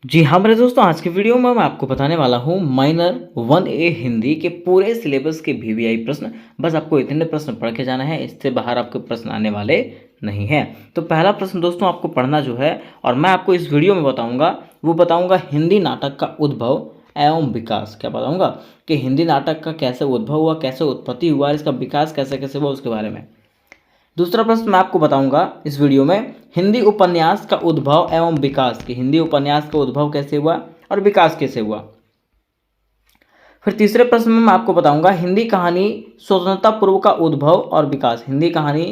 जी हाँ मेरे दोस्तों, आज की वीडियो में मैं आपको बताने वाला हूँ माइनर 1A हिंदी के पूरे सिलेबस के वीवीआई प्रश्न। बस आपको इतने प्रश्न पढ़ के जाना है, इससे बाहर आपके प्रश्न आने वाले नहीं हैं। तो पहला प्रश्न दोस्तों आपको पढ़ना जो है, और मैं आपको इस वीडियो में बताऊँगा, वो बताऊँगा हिंदी नाटक का उद्भव एवं विकास। क्या बताऊँगा कि हिंदी नाटक का कैसे उद्भव हुआ, कैसे उत्पत्ति हुआ, इसका विकास कैसे कैसे हुआ, उसके बारे में। दूसरा प्रश्न मैं आपको बताऊंगा इस वीडियो में, हिंदी उपन्यास का उद्भव एवं विकास। कि हिंदी उपन्यास का उद्भव कैसे हुआ और विकास कैसे हुआ। फिर तीसरे प्रश्न में मैं आपको बताऊंगा हिंदी कहानी स्वतंत्रता पूर्व का उद्भव और विकास। हिंदी कहानी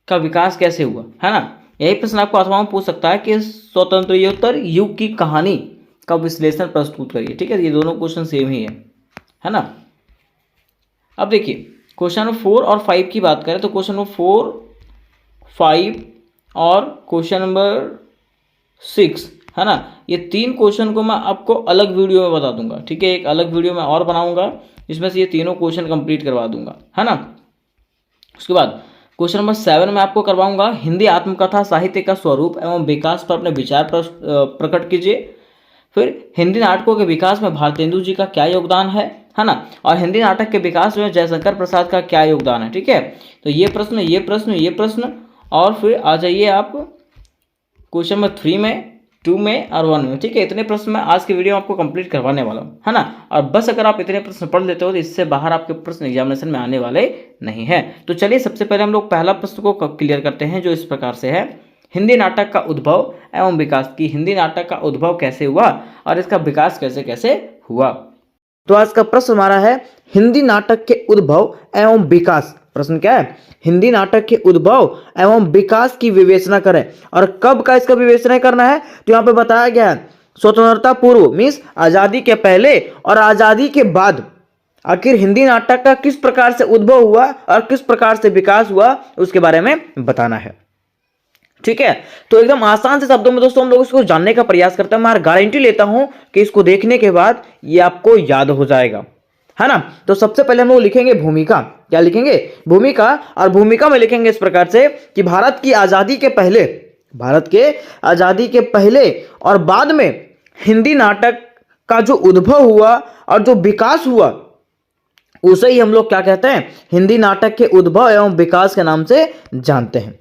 का विकास कैसे हुआ, है ना। यही प्रश्न आपको अथवा में पूछ सकता है कि स्वतंत्रोत्तर युग की कहानी का विश्लेषण प्रस्तुत करिए। ठीक है, ये दोनों क्वेश्चन सेम ही है ना। अब देखिए, क्वेश्चन नंबर 4 और 5 की बात करें तो क्वेश्चन नंबर 4, 5 और क्वेश्चन नंबर 6, है ना, ये तीन क्वेश्चन को मैं आपको अलग वीडियो में बता दूंगा। ठीक है, एक अलग वीडियो में और बनाऊंगा जिसमें से ये तीनों क्वेश्चन कंप्लीट करवा दूंगा, है ना। उसके बाद क्वेश्चन नंबर 7 में आपको करवाऊंगा हिंदी आत्मकथा साहित्य का स्वरूप एवं विकास पर अपने विचार प्रकट कीजिए। फिर हिंदी नाटकों के विकास में भारतेंदु जी का क्या योगदान है ना। और हिंदी नाटक के विकास में जयशंकर प्रसाद का क्या योगदान है। ठीक है, तो ये प्रश्न, ये प्रश्न, ये प्रश्न, और फिर आ जाइए आप क्वेश्चन नंबर 3 में, 2 में और 1 में। ठीक है, इतने प्रश्न मैं आज की वीडियो में आपको कंप्लीट करवाने वाला हूँ, है ना। और बस अगर आप इतने प्रश्न पढ़ लेते हो तो इससे बाहर आपके प्रश्न एग्जामिनेशन में आने वाले नहीं है। तो चलिए सबसे पहले हम लोग पहला प्रश्न को क्लियर करते हैं, जो इस प्रकार से है, हिंदी नाटक का उद्भव एवं विकास। की हिंदी नाटक का उद्भव कैसे हुआ और इसका विकास कैसे कैसे हुआ। तो आज का प्रश्न हमारा है हिंदी नाटक के उद्भव एवं विकास। प्रश्न क्या है, हिंदी नाटक के उद्भव एवं विकास की विवेचना करें। और कब का इसका विवेचना करना है, तो यहाँ पे बताया गया है स्वतंत्रता पूर्व मीन्स आजादी के पहले और आजादी के बाद आखिर हिंदी नाटक का किस प्रकार से उद्भव हुआ और किस प्रकार से विकास हुआ, उसके बारे में बताना है। ठीक है, तो एकदम आसान से शब्दों में दोस्तों हम लोग इसको जानने का प्रयास करते हैं। मैं गारंटी लेता हूं कि इसको देखने के बाद ये आपको याद हो जाएगा, है ना। तो सबसे पहले हम लोग लिखेंगे भूमिका। क्या लिखेंगे, भूमिका। और भूमिका में लिखेंगे इस प्रकार से कि भारत की आजादी के पहले, भारत के आजादी के पहले और बाद में हिंदी नाटक का जो उद्भव हुआ और जो विकास हुआ, उसे ही हम लोग क्या कहते हैं, हिंदी नाटक के उद्भव एवं विकास के नाम से जानते हैं।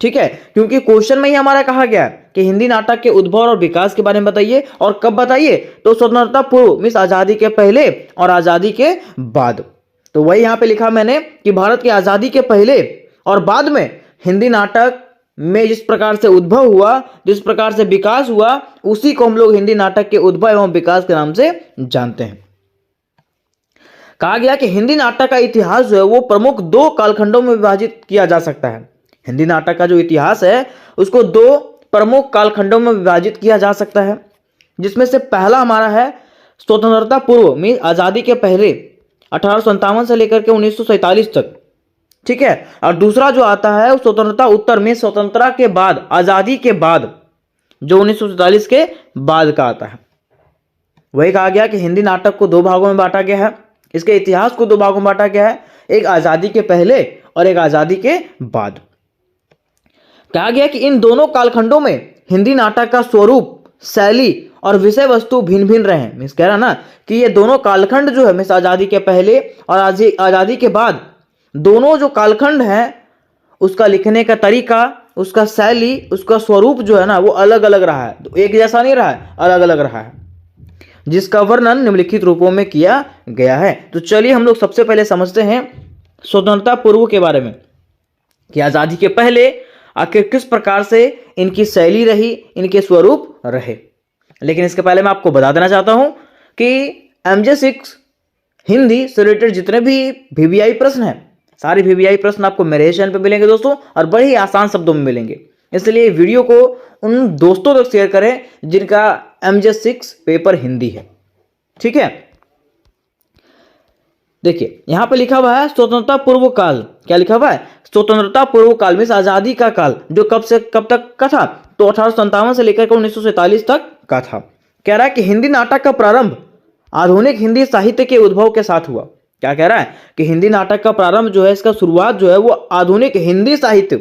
ठीक है, क्योंकि क्वेश्चन में ही हमारा कहा गया कि हिंदी नाटक के उद्भव और विकास के बारे में बताइए। और कब बताइए, तो स्वतंत्रता पूर्व मीन्स आजादी के पहले और आजादी के बाद। तो वही यहां पे लिखा मैंने कि भारत की आजादी के पहले और बाद में हिंदी नाटक में जिस प्रकार से उद्भव हुआ, जिस प्रकार से विकास हुआ, उसी को हम लोग हिंदी नाटक के उद्भव एवं विकास के नाम से जानते हैं। कहा गया कि हिंदी नाटक का इतिहास जो है वो प्रमुख दो कालखंडों में विभाजित किया जा सकता है। हिंदी नाटक का जो इतिहास है उसको दो प्रमुख कालखंडों में विभाजित किया जा सकता है, जिसमें से पहला हमारा है स्वतंत्रता पूर्व मीन आजादी के पहले 1857 से लेकर के 1947 तक। ठीक है, और दूसरा जो आता है स्वतंत्रता उत्तर में स्वतंत्रता के बाद, आजादी के बाद, जो 1947 के बाद का आता है। वही कहा गया कि हिंदी नाटक को दो भागों में बांटा गया है, इसके इतिहास को दो भागों में बांटा गया है, एक आजादी के पहले और एक आजादी के बाद। कहा गया कि इन दोनों कालखंडों में हिंदी नाटक का स्वरूप, शैली और विषय वस्तु भिन्न भिन्न रहे। मीन्स कह रहा ना कि ये दोनों कालखंड जो है, मीन्स आजादी के पहले और आजादी के बाद, दोनों जो कालखंड है उसका लिखने का तरीका, उसका शैली, उसका स्वरूप जो है ना वो अलग अलग रहा है। तो एक जैसा नहीं रहा है, अलग अलग रहा है, जिसका वर्णन निम्नलिखित रूपों में किया गया है। तो चलिए हम लोग सबसे पहले समझते हैं स्वतंत्रता पूर्व के बारे में, कि आजादी के पहले आखिर किस प्रकार से इनकी शैली रही, इनके स्वरूप रहे। लेकिन इसके पहले मैं आपको बता देना चाहता हूं कि MJ6 हिंदी से रिलेटेड जितने भी VVI प्रश्न हैं, सारे VVI प्रश्न आपको मेरे चैनल पे मिलेंगे दोस्तों, और बड़े ही आसान शब्दों में मिलेंगे। इसलिए वीडियो को उन दोस्तों तक शेयर करें जिनका MJ6 पेपर हिंदी है। ठीक है, देखिए यहां पे लिखा हुआ है स्वतंत्रता पूर्व काल। क्या लिखा हुआ है, स्वतंत्रता पूर्व काल मीन्स आजादी का काल, जो कब से कब तक का था, तो 1857 से लेकर 1947 तक का था। कह रहा है कि हिंदी नाटक का प्रारंभ आधुनिक हिंदी साहित्य के उद्भव के साथ हुआ। क्या कह रहा है कि हिंदी नाटक का प्रारंभ जो है, इसका शुरुआत जो है वो आधुनिक हिंदी साहित्य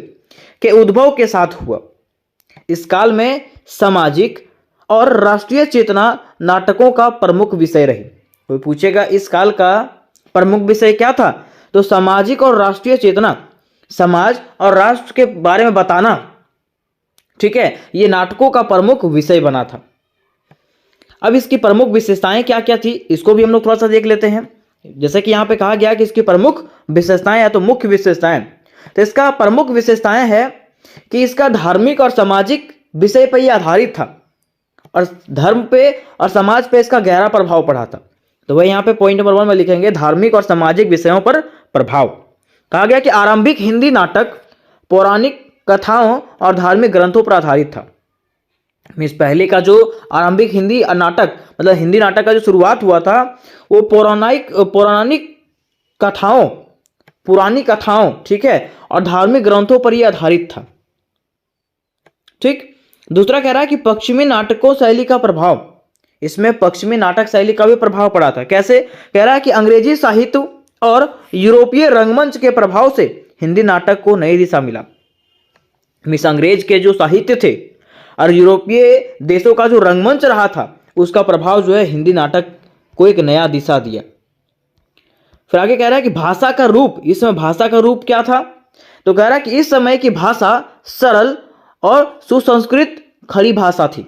के उद्भव के साथ हुआ। इस काल में सामाजिक और राष्ट्रीय चेतना नाटकों का प्रमुख विषय रही। कोई पूछेगा इस काल का प्रमुख विषय क्या था, तो सामाजिक और राष्ट्रीय चेतना, समाज और राष्ट्र के बारे में बताना, ठीक है, ये नाटकों का प्रमुख विषय बना था। अब इसकी प्रमुख विशेषताएं क्या क्या थी, इसको भी हम लोग थोड़ा सा देख लेते हैं। जैसे कि यहाँ पे कहा गया कि इसकी प्रमुख विशेषताएं या तो मुख्य विशेषताएं, तो इसका प्रमुख विशेषताएं है कि इसका धार्मिक और सामाजिक विषय पर यह आधारित था और धर्म पे और समाज पे इसका गहरा प्रभाव पड़ा था। तो वह यहाँ पे पॉइंट नंबर 1 में लिखेंगे धार्मिक और सामाजिक विषयों पर प्रभाव। कहा गया कि आरंभिक हिंदी नाटक पौराणिक कथाओं और धार्मिक ग्रंथों पर आधारित था। मीन्स पहले का जो आरंभिक हिंदी नाटक, मतलब हिंदी नाटक का जो शुरुआत हुआ था वो पौराणिक कथाओं, पुरानी कथाओं, ठीक है, और धार्मिक ग्रंथों पर ही आधारित था। ठीक। दूसरा कह रहा है कि पश्चिमी नाटकों शैली का प्रभाव, इसमें पश्चिमी नाटक शैली का भी प्रभाव पड़ा था। कैसे? कह रहा है कि अंग्रेजी साहित्य और यूरोपीय रंगमंच के प्रभाव से हिंदी नाटक को नई दिशा मिला। मीन्स अंग्रेज के जो साहित्य थे और यूरोपीय देशों का जो रंगमंच रहा था उसका प्रभाव जो है हिंदी नाटक को एक नया दिशा दिया। फिर आगे कह रहा है कि भाषा का रूप, इसमें भाषा का रूप क्या था, तो कह रहा है कि इस समय की भाषा सरल और सुसंस्कृत खड़ी भाषा थी।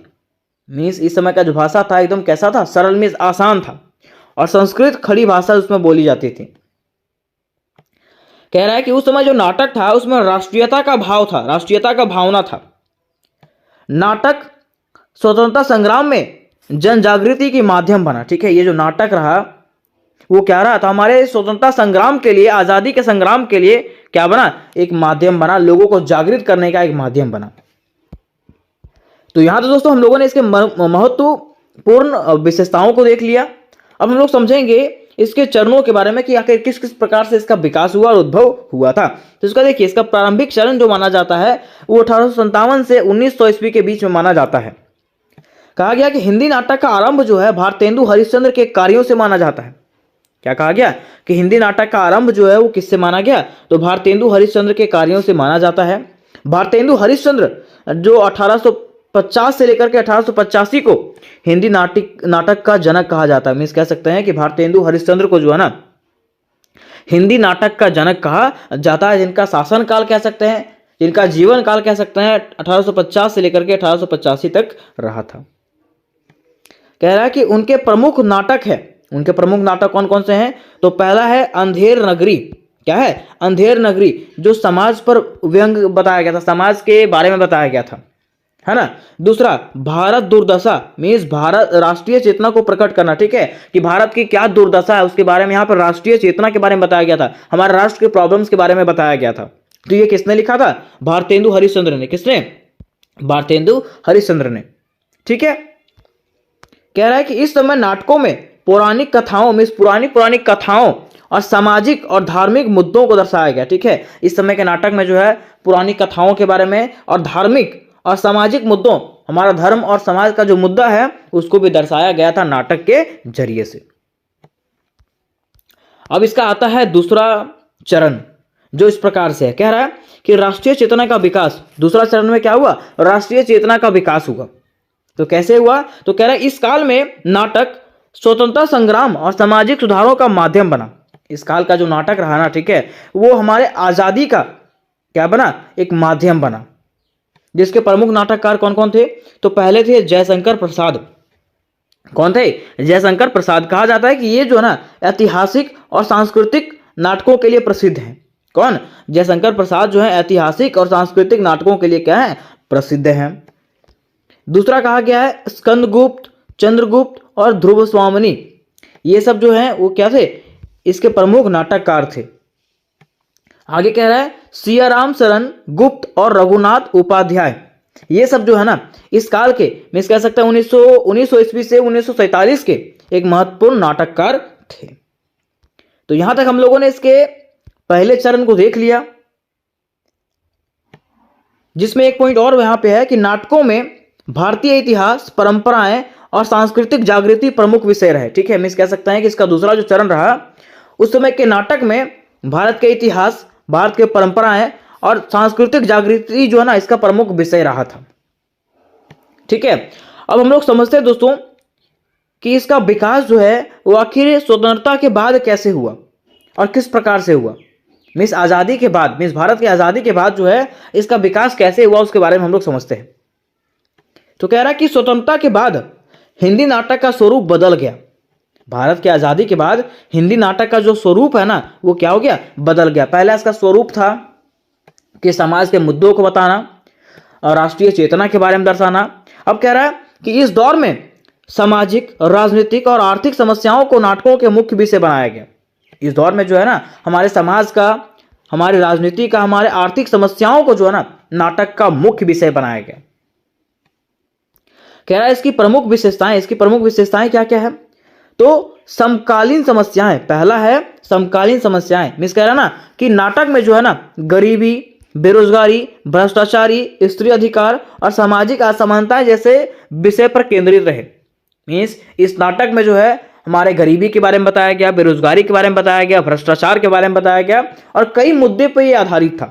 मीन्स इस समय का जो भाषा था एकदम कैसा था, सरल मीन्स आसान था, और संस्कृत खड़ी भाषा उसमें बोली जाती थी। कह रहा है कि उस समय जो नाटक था उसमें राष्ट्रीयता का भाव था, राष्ट्रीयता का भावना था। नाटक स्वतंत्रता संग्राम में जन जागृति के माध्यम बना। ठीक है, ये जो नाटक रहा वो क्या रहा था, हमारे स्वतंत्रता संग्राम के लिए, आजादी के संग्राम के लिए क्या बना, एक माध्यम बना, लोगों को जागृत करने का एक माध्यम बना। तो यहां तो दोस्तों हम लोगों ने इसके महत्वपूर्ण विशेषताओं को देख लिया। अब हम लोग समझेंगे इसके चरणों के बारे में कि आखिर किस किस प्रकार से इसका विकास हुआ और उद्भव हुआ था। तो इसका देखिए, इसका प्रारंभिक चरण जो माना जाता है वो 1857 से 1900 ईस्वी के बीच में माना जाता है। कहा गया कि हिंदी नाटक का आरंभ जो है भारतेंदु हरिश्चंद्र के कार्यों से माना जाता है। क्या कहा गया कि हिंदी नाटक का आरंभ जो है वो किससे माना गया, तो भारतेंदु हरिश्चंद्र के कार्यों से माना जाता है। भारतेंदु हरिश्चंद्र जो 1850 से लेकर के 1885 को हिंदी नाटक का जनक कहा जाता है। मीन्स कह सकते हैं कि भारतेंदु हरिश्चंद्र को जो है ना हिंदी नाटक का जनक कहा जाता है, जिनका शासन काल कह सकते हैं, जिनका जीवन काल कह सकते हैं 1850 से लेकर के 1885 तक रहा था। कह रहा है कि उनके प्रमुख नाटक है, उनके प्रमुख नाटक कौन कौन से हैं, तो पहला है अंधेर नगरी। क्या है? अंधेर नगरी, जो समाज पर व्यंग बताया गया था, समाज के बारे में बताया गया था, है ना। दूसरा भारत दुर्दशा, मीन्स भारत राष्ट्रीय चेतना को प्रकट करना। ठीक है, कि भारत की क्या दुर्दशा है उसके बारे में यहाँ पर राष्ट्रीय चेतना के बारे में बताया गया था, हमारे राष्ट्र के प्रॉब्लम्स के बारे में बताया गया था। तो ये किसने लिखा था? भारतेंदु हरिश्चंद्र ने। किसने? भारतेंदु हरिश्चंद्र ने। ठीक है, कह रहा है कि इस समय नाटकों में पौराणिक कथाओं, मीन्स पुरानी कथाओं और सामाजिक और धार्मिक मुद्दों को दर्शाया गया। ठीक है, इस समय के नाटक में जो है पुरानी कथाओं के बारे में और धार्मिक और सामाजिक मुद्दों, हमारा धर्म और समाज का जो मुद्दा है उसको भी दर्शाया गया था नाटक के जरिए से। अब इसका आता है दूसरा चरण, जो इस प्रकार से है। कह रहा है कि राष्ट्रीय चेतना का विकास। दूसरा चरण में क्या हुआ? राष्ट्रीय चेतना का विकास हुआ। तो कैसे हुआ? तो कह रहा है इस काल में नाटक स्वतंत्रता संग्राम और सामाजिक सुधारों का माध्यम बना। इस काल का जो नाटक रहा ना, ठीक है, वो हमारे आजादी का क्या बना? एक माध्यम बना। जिसके प्रमुख नाटककार कौन कौन थे? तो पहले थे जयशंकर प्रसाद। कौन थे? जयशंकर प्रसाद। कहा जाता है कि ये जो है ना ऐतिहासिक और सांस्कृतिक नाटकों के लिए प्रसिद्ध हैं। कौन? जयशंकर प्रसाद जो है ऐतिहासिक और सांस्कृतिक नाटकों के लिए क्या है? प्रसिद्ध हैं। दूसरा कहा गया है स्कंदगुप्त, चंद्रगुप्त और ध्रुव स्वामिनी। ये सब जो है वो क्या थे? इसके प्रमुख नाटककार थे। आगे कह रहा है सियाराम शरण गुप्त और रघुनाथ उपाध्याय। ये सब जो है ना इस काल के, मीन्स कह सकते हैं 1900 ईस्वी से 1947 के एक महत्वपूर्ण नाटककार थे। तो यहां तक हम लोगों ने इसके पहले चरण को देख लिया, जिसमें एक पॉइंट और यहां पे है कि नाटकों में भारतीय इतिहास, परंपराएं और सांस्कृतिक जागृति प्रमुख विषय रहे। ठीक है, मीन्स कह सकते हैं कि इसका दूसरा जो चरण रहा उस समय के नाटक में भारत के इतिहास, भारत के परंपराएं और सांस्कृतिक जागृति जो है ना इसका प्रमुख विषय रहा था। ठीक है, अब हम लोग समझते हैं दोस्तों कि इसका विकास जो है वो आखिर स्वतंत्रता के बाद कैसे हुआ और किस प्रकार से हुआ। मीन्स आज़ादी के बाद, मीन्स भारत की आज़ादी के बाद जो है इसका विकास कैसे हुआ उसके बारे में हम लोग समझते हैं। तो कह रहा है कि स्वतंत्रता के बाद हिंदी नाटक का स्वरूप बदल गया। भारत की आज़ादी के बाद हिंदी नाटक का जो स्वरूप है ना वो क्या हो गया, बदल गया। पहले इसका स्वरूप था कि समाज के मुद्दों को बताना और राष्ट्रीय चेतना के बारे में दर्शाना। अब कह रहा है कि इस दौर में सामाजिक, राजनीतिक और आर्थिक समस्याओं को नाटकों के मुख्य विषय बनाया गया। इस दौर में जो है ना हमारे समाज का, हमारी राजनीति का, हमारे आर्थिक समस्याओं को जो है ना नाटक का मुख्य विषय बनाया गया। कह रहा है इसकी प्रमुख विशेषताएं क्या क्या है। तो समकालीन समस्याएं, पहला है समकालीन समस्याएं। मीन्स कह रहा है ना कि नाटक में जो है ना गरीबी, बेरोजगारी, भ्रष्टाचारी, स्त्री अधिकार और सामाजिक असमानताएं जैसे विषय पर केंद्रित रहे। मीन्स इस नाटक में जो है हमारे गरीबी के बारे में बताया गया, बेरोजगारी के बारे में बताया गया, भ्रष्टाचार के बारे में बताया गया और कई मुद्दे पर यह आधारित था।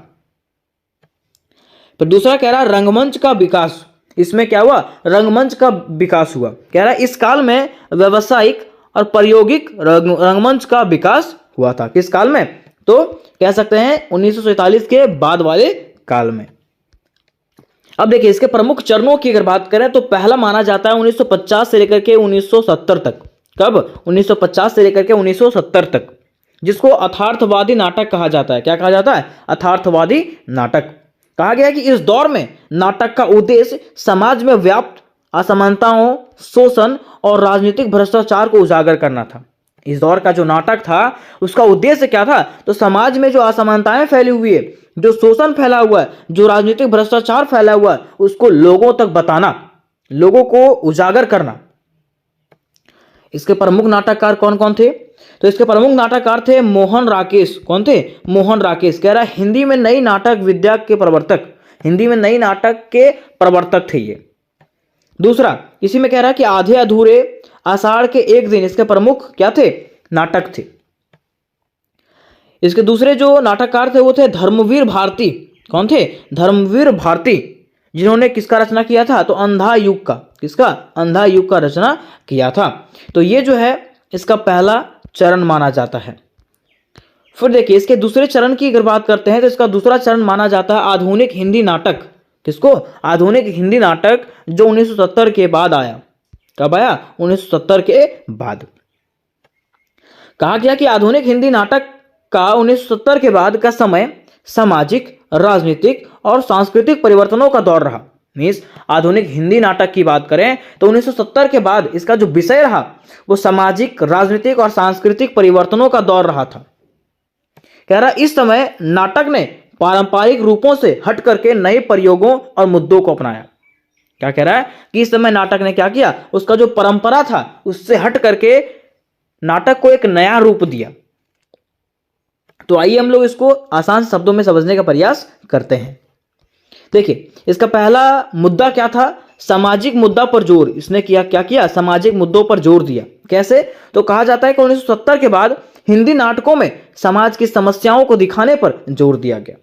तो दूसरा कह रहा है रंगमंच का विकास। इसमें क्या हुआ, रंगमंच का विकास हुआ। कह रहा है इस काल में व्यावसायिक और प्रायोगिक रंगमंच का विकास हुआ था। किस काल में, तो कह सकते हैं 1947 के बाद वाले काल में। अब देखिए इसके प्रमुख चरणों की अगर बात करें तो पहला माना जाता है 1950 से लेकर के 1970 तक। कब, 1950 से लेकर के 1970 तक, जिसको अथार्थवादी नाटक कहा जाता है। क्या कहा जाता है, अथार्थवादी नाटक। कहा गया कि इस दौर में नाटक का उद्देश्य समाज में व्याप्त असमानताओं, शोषण और राजनीतिक भ्रष्टाचार को उजागर करना था। इस दौर का जो नाटक था उसका उद्देश्य क्या था, तो समाज में जो असमानताएं फैली हुई है, जो शोषण फैला हुआ है, जो राजनीतिक भ्रष्टाचार फैला हुआ है, उसको लोगों तक बताना, लोगों को उजागर करना। इसके प्रमुख नाटककार कौन कौन थे, तो इसके प्रमुख नाटककार थे मोहन राकेश। कौन थे, मोहन राकेश। कह रहा है हिंदी में नई नाटक विद्या के प्रवर्तक, हिंदी में नई नाटक के प्रवर्तक थे ये। दूसरा इसी में कह रहा है कि आधे अधूरे, आषाढ़ के एक दिन, इसके प्रमुख क्या थे, नाटक थे। इसके दूसरे जो नाटककार थे वो थे धर्मवीर भारती। कौन थे, धर्मवीर भारती, जिन्होंने किसका रचना किया था, तो अंधा युग का, किसका, अंधा युग का रचना किया था। तो ये जो है इसका पहला चरण माना जाता है। फिर देखिए इसके दूसरे चरण की अगर बात करते हैं तो इसका दूसरा चरण माना जाता है आधुनिक हिंदी नाटक। किसको, आधुनिक हिंदी नाटक, जो 1970 के बाद आया। कब आया, 1970 के बाद। कहा गया कि आधुनिक हिंदी नाटक का 1970 के बाद का समय सामाजिक, राजनीतिक और सांस्कृतिक परिवर्तनों का दौर रहा। मीन्स आधुनिक हिंदी नाटक की बात करें तो 1970 के बाद इसका जो विषय रहा वो सामाजिक, राजनीतिक और सांस्कृतिक परिवर्तनों का दौर रहा था। कह रहा इस समय नाटक ने पारंपरिक रूपों से हट करके नए प्रयोगों और मुद्दों को अपनाया। क्या कह रहा है कि इस समय नाटक ने क्या किया, उसका जो परंपरा था उससे हट करके नाटक को एक नया रूप दिया। तो आइए हम लोग इसको आसान शब्दों में समझने का प्रयास करते हैं। देखिए इसका पहला मुद्दा क्या था, सामाजिक मुद्दा पर जोर। इसने क्या किया, सामाजिक मुद्दों पर जोर दिया। कैसे, तो कहा जाता है कि 1970 के बाद हिंदी नाटकों में समाज की समस्याओं को दिखाने पर जोर दिया गया।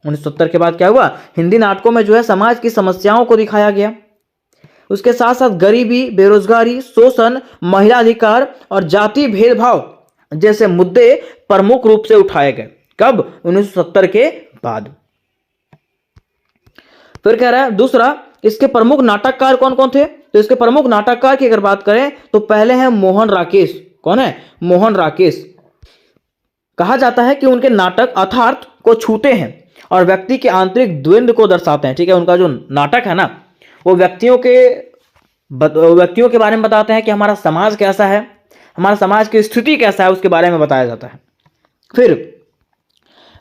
1970 के बाद क्या हुआ, हिंदी नाटकों में जो है समाज की समस्याओं को दिखाया गया। उसके साथ साथ गरीबी, बेरोजगारी, शोषण, महिला अधिकार और जाति भेदभाव जैसे मुद्दे प्रमुख रूप से उठाए गए। कब, 1970 के बाद। फिर कह रहा है दूसरा, इसके प्रमुख नाटककार कौन कौन थे, तो इसके प्रमुख नाटककार की अगर बात करें तो पहले हैं मोहन राकेश। कौन है, मोहन राकेश। कहा जाता है कि उनके नाटक अर्थार्थ को छूते हैं और व्यक्ति के आंतरिक द्वंद्व को दर्शाते हैं। ठीक है, उनका जो नाटक है ना वो व्यक्तियों के बारे में बताते हैं कि हमारा समाज कैसा है, हमारा समाज की स्थिति कैसा है, उसके बारे में बताया जाता है। फिर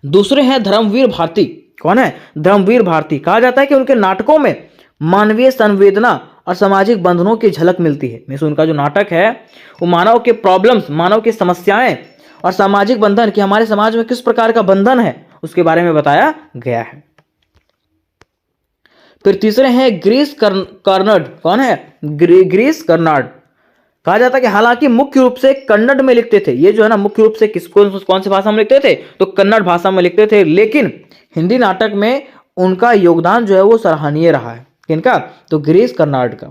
दूसरे हैं धर्मवीर भारती। कौन है, धर्मवीर भारती। कहा जाता है कि उनके नाटकों में मानवीय संवेदना और सामाजिक बंधनों की झलक मिलती है। मीन्स उनका जो नाटक है वो मानव के प्रॉब्लम्स, मानव की समस्याएं और सामाजिक बंधन, कि हमारे समाज में किस प्रकार का बंधन है उसके बारे में बताया गया है। फिर तीसरे हैं गिरीश कर्नाड। कौन है, गिरीश कर्नाड। कहा जाता है कि हालांकि मुख्य रूप से कन्नड़ में लिखते थे, ये जो है ना मुख्य रूप से कौन सी भाषा में लिखते थे, तो कन्नड़ भाषा में लिखते थे, लेकिन हिंदी नाटक में उनका योगदान जो है वो सराहनीय रहा है। किनका, तो गिरीश कर्नाड का।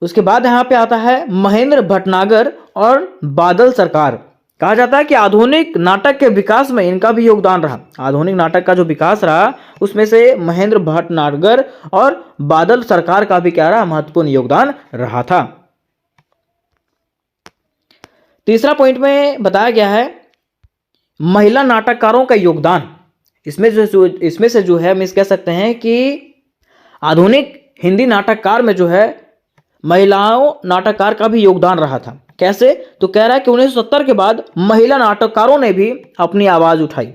उसके बाद यहाँ पे आता है महेंद्र भटनागर और बादल सरकार। कहा जाता है कि आधुनिक नाटक के विकास में इनका भी योगदान रहा। आधुनिक नाटक का जो विकास रहा उसमें से महेंद्र भटनागर और बादल सरकार का भी क्या रहा, महत्वपूर्ण योगदान रहा था। तीसरा पॉइंट में बताया गया है महिला नाटककारों का योगदान। इसमें से जो है हम इस कह सकते हैं कि आधुनिक हिंदी नाटककार में जो है महिलाओं नाटककार का भी योगदान रहा था। कैसे? तो कह रहा है कि 1970 के बाद महिला नाटककारों ने भी अपनी आवाज उठाई।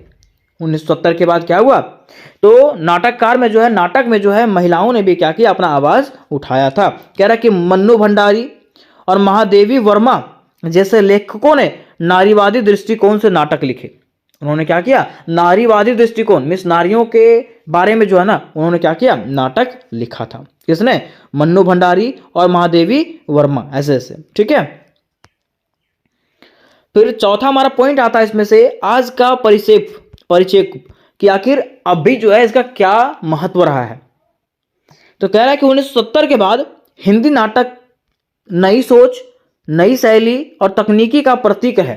1970 के बाद क्या हुआ, तो नाटककार में जो है, नाटक में जो है महिलाओं ने भी क्या किया, अपना आवाज उठाया था। कह रहा है कि मन्नू भंडारी और महादेवी वर्मा जैसे लेखकों ने नारीवादी दृष्टिकोण से नाटक लिखे। उन्होंने क्या किया, नारीवादी दृष्टिकोण मिस नारियों के बारे में जो है ना, उन्होंने क्या किया, नाटक लिखा था। किसने? मन्नू भंडारी और महादेवी वर्मा, ऐसे ऐसे। ठीक है, फिर चौथा हमारा पॉइंट आता है इसमें से आज का परिचय कि आखिर अभी जो है इसका क्या महत्व रहा है। तो कह रहा है कि 1970 के बाद हिंदी नाटक नई सोच, नई शैली और तकनीकी का प्रतीक है।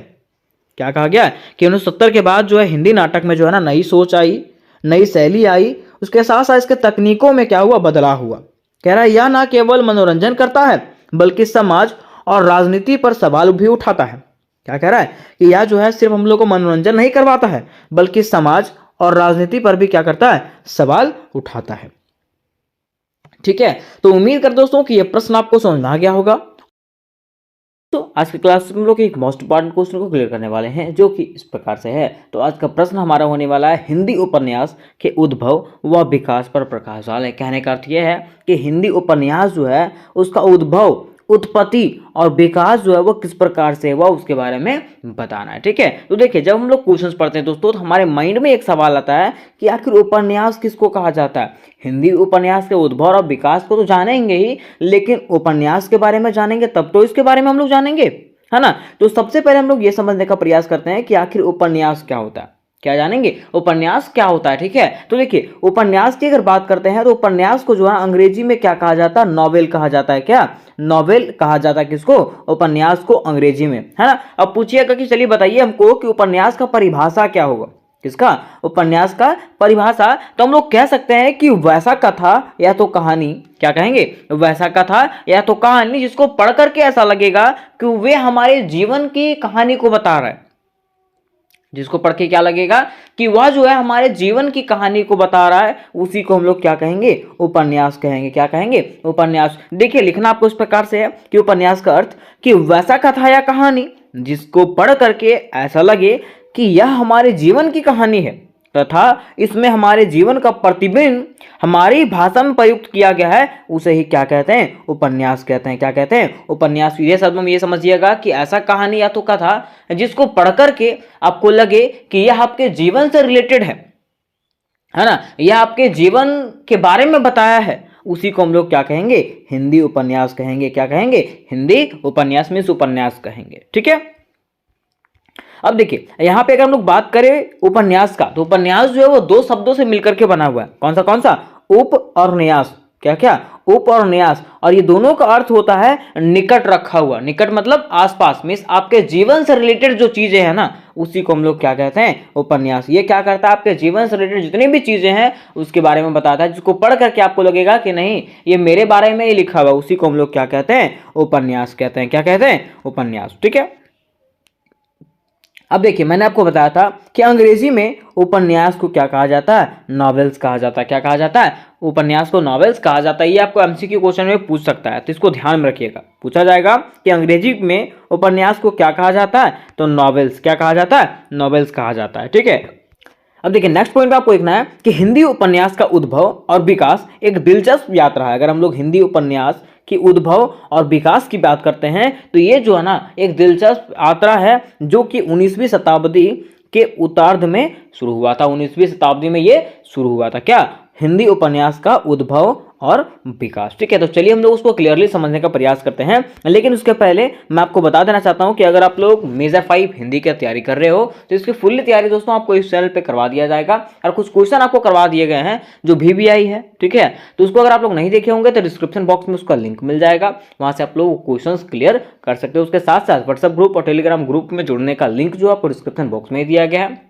क्या कहा गया कि 1970 के बाद जो है हिंदी नाटक में जो है ना नई सोच आई, नई शैली आई, उसके साथ साथ इसके तकनीकों में क्या हुआ, बदलाव हुआ। कह रहा है यह ना केवल मनोरंजन करता है बल्कि समाज और राजनीति पर सवाल भी उठाता है। क्या कह रहा है कि यह जो है सिर्फ हम लोग को मनोरंजन नहीं करवाता है बल्कि समाज और राजनीति पर भी क्या करता है, सवाल उठाता है। ठीक है, तो उम्मीद कर दोस्तों कि यह प्रश्न आपको समझ में आ गया होगा। तो आज की क्लास में हम लोग एक मोस्ट इंपॉर्टेंट क्वेश्चन को क्लियर करने वाले हैं, जो कि इस प्रकार से है। तो आज का प्रश्न हमारा होने वाला है हिंदी उपन्यास के उद्भव व विकास पर प्रकाश डालें। कहने का अर्थ यह है कि हिंदी उपन्यास जो है उसका उद्भव, उत्पत्ति और विकास जो है वो किस प्रकार से हुआ उसके बारे में बताना है। ठीक है, तो देखिए जब हम लोग क्वेश्चंस पढ़ते हैं दोस्तों तो हमारे माइंड में एक सवाल आता है कि आखिर उपन्यास किसको कहा जाता है। हिंदी उपन्यास के उद्भव और विकास को तो जानेंगे ही, लेकिन उपन्यास के बारे में जानेंगे तब तो इसके बारे में हम लोग जानेंगे, है ना। तो सबसे पहले हम लोग ये समझने का प्रयास करते हैं कि आखिर उपन्यास क्या होता है। क्या जानेंगे, उपन्यास क्या होता है। ठीक है, तो देखिए उपन्यास की अगर बात करते हैं तो उपन्यास को जो है अंग्रेजी में क्या कहा जाता है, नॉवेल कहा जाता है। क्या नॉवेल कहा जाता है किसको, उपन्यास को अंग्रेजी में, है ना। अब पूछिएगा कि चलिए बताइए हमको कि उपन्यास का परिभाषा क्या होगा। किसका, उपन्यास का परिभाषा। तो हम लोग कह सकते हैं कि वैसा कथा या तो कहानी, क्या कहेंगे, वैसा कथा या तो कहानी जिसको पढ़ करके ऐसा लगेगा कि वे हमारे जीवन की कहानी को बता रहा है। जिसको पढ़ के क्या लगेगा कि वह जो है हमारे जीवन की कहानी को बता रहा है, उसी को हम लोग क्या कहेंगे, उपन्यास कहेंगे। क्या कहेंगे, उपन्यास। देखिए लिखना आपको इस प्रकार से है कि उपन्यास का अर्थ कि वैसा कथा या कहानी जिसको पढ़ करके ऐसा लगे कि यह हमारे जीवन की कहानी है तथा इसमें हमारे जीवन का प्रतिबिंब हमारी भाषा में प्रयुक्त किया गया है, उसे ही क्या कहते हैं, उपन्यास कहते हैं। क्या कहते हैं, उपन्यास। ये शब्द में ये समझिएगा कि ऐसा कहानी या तो कथा जिसको पढ़ करके आपको लगे कि यह आपके जीवन से रिलेटेड है ना, यह आपके जीवन के बारे में बताया है, उसी को हम लोग क्या कहेंगे, हिंदी उपन्यास कहेंगे। क्या कहेंगे, हिंदी उपन्यास में उपन्यास कहेंगे। ठीक है, अब देखिए यहां पे अगर हम लोग बात करें उपन्यास का, तो उपन्यास जो है वो दो शब्दों से मिलकर के बना हुआ है। कौन सा, उप और न्यास। क्या, उप और न्यास, और ये दोनों का अर्थ होता है निकट रखा हुआ। निकट मतलब आसपास, मींस आपके जीवन से रिलेटेड जो चीजें हैं ना, उसी को हम लोग क्या कहते हैं, उपन्यास। ये क्या करता है, आपके जीवन से रिलेटेड जितनी भी चीजें हैं उसके बारे में बताता है, जिसको पढ़ करके आपको लगेगा कि नहीं ये मेरे बारे में ही लिखा हुआ, उसी को हम लोग क्या कहते हैं, उपन्यास कहते हैं। क्या कहते हैं, उपन्यास। ठीक है, अब देखिए मैंने आपको बताया था कि अंग्रेजी में उपन्यास को क्या कहा जाता है, नॉवेल्स कहा जाता है। क्या कहा जाता है, उपन्यास को नॉवेल्स कहा जाता है। ये आपको एमसीक्यू क्वेश्चन में पूछ सकता है, तो इसको ध्यान में रखिएगा। पूछा जाएगा कि अंग्रेजी में उपन्यास को क्या कहा जाता है, तो नॉवेल्स। क्या कहा जाता है, नॉवेल्स कहा जाता है। ठीक है, अब देखिए नेक्स्ट पॉइंट पे आपको देखना है कि हिंदी उपन्यास का उद्भव और विकास एक दिलचस्प यात्रा है। अगर हम लोग हिंदी उपन्यास की उद्भव और विकास की बात करते हैं तो ये जो है ना एक दिलचस्प यात्रा है, जो कि 19वीं शताब्दी के उत्तरार्ध में शुरू हुआ था। 19वीं शताब्दी में ये शुरू हुआ था। क्या, हिंदी उपन्यास का उद्भव और विकास। ठीक है, तो चलिए हम लोग उसको क्लियरली समझने का प्रयास करते हैं। लेकिन उसके पहले मैं आपको बता देना चाहता हूं कि अगर आप लोग मेजर 5 हिंदी की तैयारी कर रहे हो तो इसकी फुल्ली तैयारी दोस्तों आपको इस चैनल पे करवा दिया जाएगा, और कुछ क्वेश्चन आपको करवा दिए गए हैं जो VBI है। ठीक है, तो उसको अगर आप लोग नहीं देखे होंगे तो डिस्क्रिप्शन बॉक्स में उसका लिंक मिल जाएगा, वहां से आप लोग क्वेश्चन क्लियर कर सकते हो। उसके साथ साथ व्हाट्सएप ग्रुप और टेलीग्राम ग्रुप में जुड़ने का लिंक जो आपको डिस्क्रिप्शन बॉक्स में दिया गया है,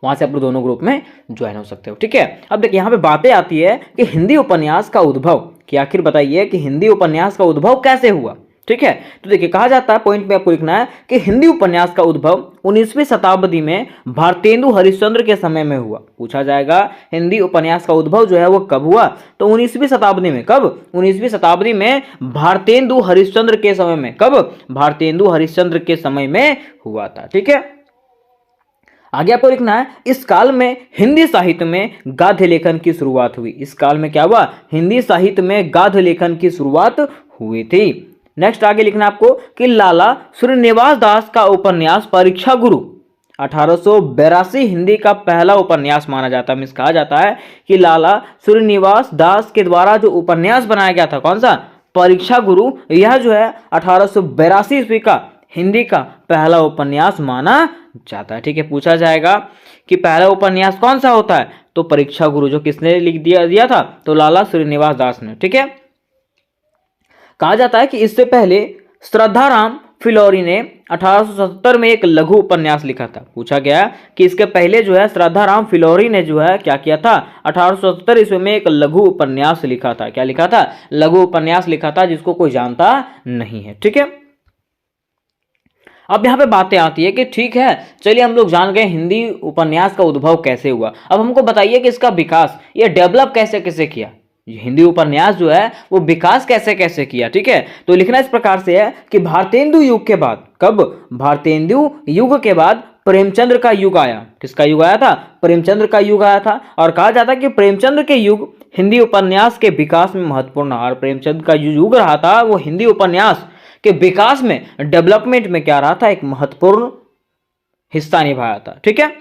वहां से आप लोग दोनों ग्रुप में ज्वाइन हो सकते हो। ठीक है, अब देखिए यहाँ पे बातें आती है कि हिंदी उपन्यास का उद्भव, कि आखिर बताइए कि हिंदी उपन्यास का उद्भव कैसे हुआ। ठीक है, तो देखिए कहा जाता है, पॉइंट में आपको लिखना है कि हिंदी उपन्यास का उद्भव 19वीं शताब्दी में भारतेंदु हरिश्चंद्र के समय में हुआ। पूछा जाएगा हिंदी उपन्यास का उद्भव जो है वो कब हुआ, तो 19वीं शताब्दी में। कब? 19वीं शताब्दी में भारतेंदु हरिश्चंद्र के समय में। कब? भारतेंदु हरिश्चंद्र के समय में हुआ था। ठीक है, आगे आपको लिखना है इस काल में हिंदी साहित्य में गद्य लेखन की शुरुआत हुई। इस काल में क्या हुआ? हिंदी साहित्य में गद्य लेखन की शुरुआत हुई थी। नेक्स्ट आगे लिखना आपको कि लाला श्रीनिवास दास का उपन्यास परीक्षा गुरु 1882 हिंदी का पहला उपन्यास माना जाता है। कहा जाता है कि लाला श्रीनिवास दास के द्वारा जो उपन्यास बनाया गया था, कौन सा? परीक्षा गुरु, यह जो है 1882 ईस्वी का हिंदी का पहला उपन्यास माना जाता है। ठीक है, पूछा जाएगा कि पहला उपन्यास कौन सा होता है, तो परीक्षा गुरु, जो किसने लिख दिया था, तो लाला श्रीनिवास दास ने। ठीक है, कहा जाता है कि इससे पहले श्रद्धाराम फिलौरी ने 1870 में एक लघु उपन्यास लिखा था। पूछा गया कि इसके पहले जो है श्रद्धाराम फिलौरी ने जो है क्या किया था, 1870 ईस्वी में एक लघु उपन्यास लिखा था। क्या लिखा था? लघु उपन्यास लिखा था, जिसको कोई जानता नहीं है। ठीक है, अब यहाँ पे बातें आती है कि ठीक है चलिए हम लोग जान गए हिंदी उपन्यास का उद्भव कैसे हुआ, अब हमको बताइए कि इसका विकास, ये डेवलप कैसे कैसे किया, हिंदी उपन्यास जो है वो विकास कैसे कैसे किया। ठीक है, तो लिखना इस प्रकार से है कि भारतेंदु युग के बाद। कब? भारतेंदु युग के बाद प्रेमचंद्र का युग आया। किसका युग आया था? प्रेमचंद्र का युग आया था। और कहा जाता है कि प्रेमचंद्र के युग हिंदी उपन्यास के विकास में महत्वपूर्ण, और प्रेमचंद्र का जो युग रहा था वो हिंदी उपन्यास के विकास में, डेवलपमेंट में क्या रहा था, एक महत्वपूर्ण हिस्सा निभाया था। ठीक है,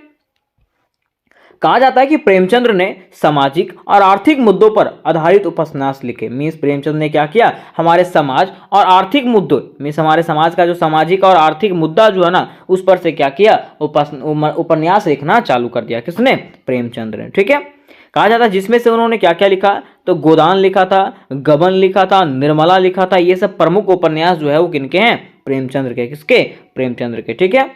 कहा जाता है कि प्रेमचंद्र ने सामाजिक और आर्थिक मुद्दों पर आधारित उपन्यास लिखे। मीन्स प्रेमचंद्र ने क्या किया, हमारे समाज और आर्थिक मुद्दों, मीन्स हमारे समाज का जो सामाजिक और आर्थिक मुद्दा जो है ना, उस पर से क्या किया, उपन्यास लिखना चालू कर दिया। किसने? प्रेमचंद्र ने। ठीक है, कहा जाता है जिसमें से उन्होंने क्या क्या लिखा, तो गोदान लिखा था, गबन लिखा था, निर्मला लिखा था। ये सब प्रमुख उपन्यास जो है वो किनके हैं? प्रेमचंद्र के। किसके? प्रेमचंद्र के। ठीक है,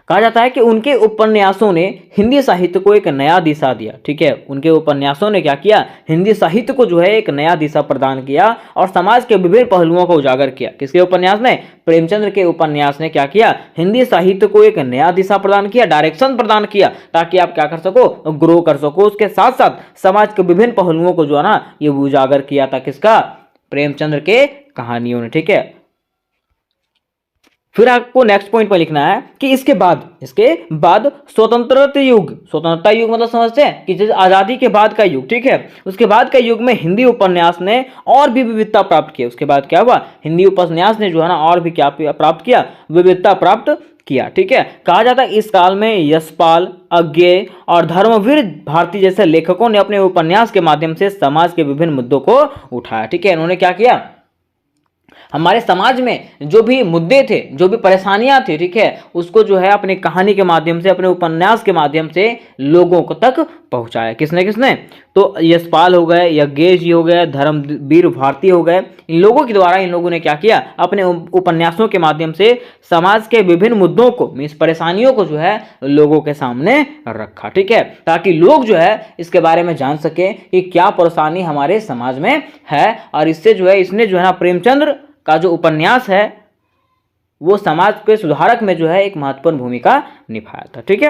कहा जाता है कि उनके उपन्यासों ने हिंदी साहित्य को एक नया दिशा दिया। ठीक है, उनके उपन्यासों ने क्या किया, हिंदी साहित्य को जो है एक नया दिशा प्रदान किया और समाज के विभिन्न पहलुओं को उजागर किया। किसके उपन्यास ने? प्रेमचंद्र के उपन्यास ने क्या किया, हिंदी साहित्य को एक नया दिशा प्रदान किया, डायरेक्शन प्रदान किया, ताकि आप क्या कर सको, ग्रो कर सको। उसके साथ साथ समाज के विभिन्न पहलुओं को जो है ना ये उजागर किया था। किसका? प्रेमचंद्र के कहानियों ने। ठीक है, फिर आपको नेक्स्ट पॉइंट पर लिखना है कि इसके बाद स्वतंत्रता युग, स्वतंत्रता युग मतलब समझते हैं कि जैसे आजादी के बाद का युग। ठीक है, उसके बाद का युग में हिंदी उपन्यास ने और भी विविधता प्राप्त की। उसके बाद क्या हुआ, हिंदी उपन्यास ने जो है ना और भी क्या प्राप्त किया, विविधता प्राप्त किया। ठीक है, कहा जाता है इस काल में यशपाल, अज्ञेय और धर्मवीर भारती जैसे लेखकों ने अपने उपन्यास के माध्यम से समाज के विभिन्न मुद्दों को उठाया। ठीक है, इन्होंने क्या किया, हमारे समाज में जो भी मुद्दे थे, जो भी परेशानियां थी, ठीक है, उसको जो है अपनी कहानी के माध्यम से, अपने उपन्यास के माध्यम से लोगों को तक पहुंचाया। किसने किसने? तो यशपाल हो गए, यज्ञेय जी हो गए, धर्मवीर भारती हो गए, इन लोगों के द्वारा इन लोगों ने क्या किया, अपने उपन्यासों के माध्यम से समाज के विभिन्न मुद्दों को, मीन्स परेशानियों को जो है लोगों के सामने रखा। ठीक है, ताकि लोग जो है इसके बारे में जान सके कि क्या परेशानी हमारे समाज में है, और इससे जो है इसने जो है ना प्रेमचंद्र का जो उपन्यास है वो समाज के सुधारक में जो है एक महत्वपूर्ण भूमिका निभाया था। ठीक है,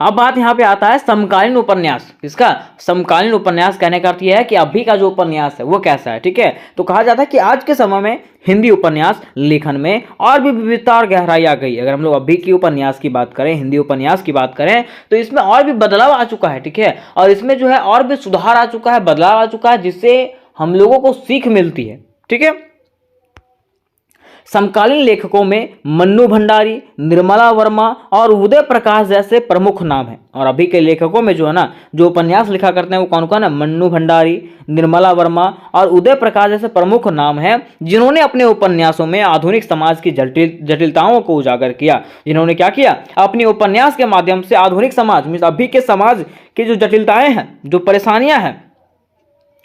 अब बात यहां पे आता है समकालीन उपन्यास। इसका समकालीन उपन्यास कहने का अर्थ यह है कि अभी का जो उपन्यास है वो कैसा है। ठीक है, तो कहा जाता है कि आज के समय में हिंदी उपन्यास लेखन में और भी विविधता और गहराई आ गई। अगर हम लोग अभी की उपन्यास की बात करें, हिंदी उपन्यास की बात करें, तो इसमें और भी बदलाव आ चुका है। ठीक है, और इसमें जो है और भी सुधार आ चुका है, बदलाव आ चुका है, जिससे हम लोगों को सीख मिलती है। ठीक है, समकालीन लेखकों में मन्नू भंडारी, निर्मला वर्मा और उदय प्रकाश जैसे प्रमुख नाम हैं। और अभी के लेखकों में जो है ना, जो उपन्यास लिखा करते हैं वो कौन कौन है? मन्नू भंडारी, निर्मला वर्मा और उदय प्रकाश जैसे प्रमुख नाम हैं, जिन्होंने अपने उपन्यासों में आधुनिक समाज की जटिलताओं को उजागर किया। जिन्होंने क्या किया? अपने उपन्यास के माध्यम से आधुनिक समाज में अभी के समाज की जो जटिलताएं हैं, जो परेशानियां हैं,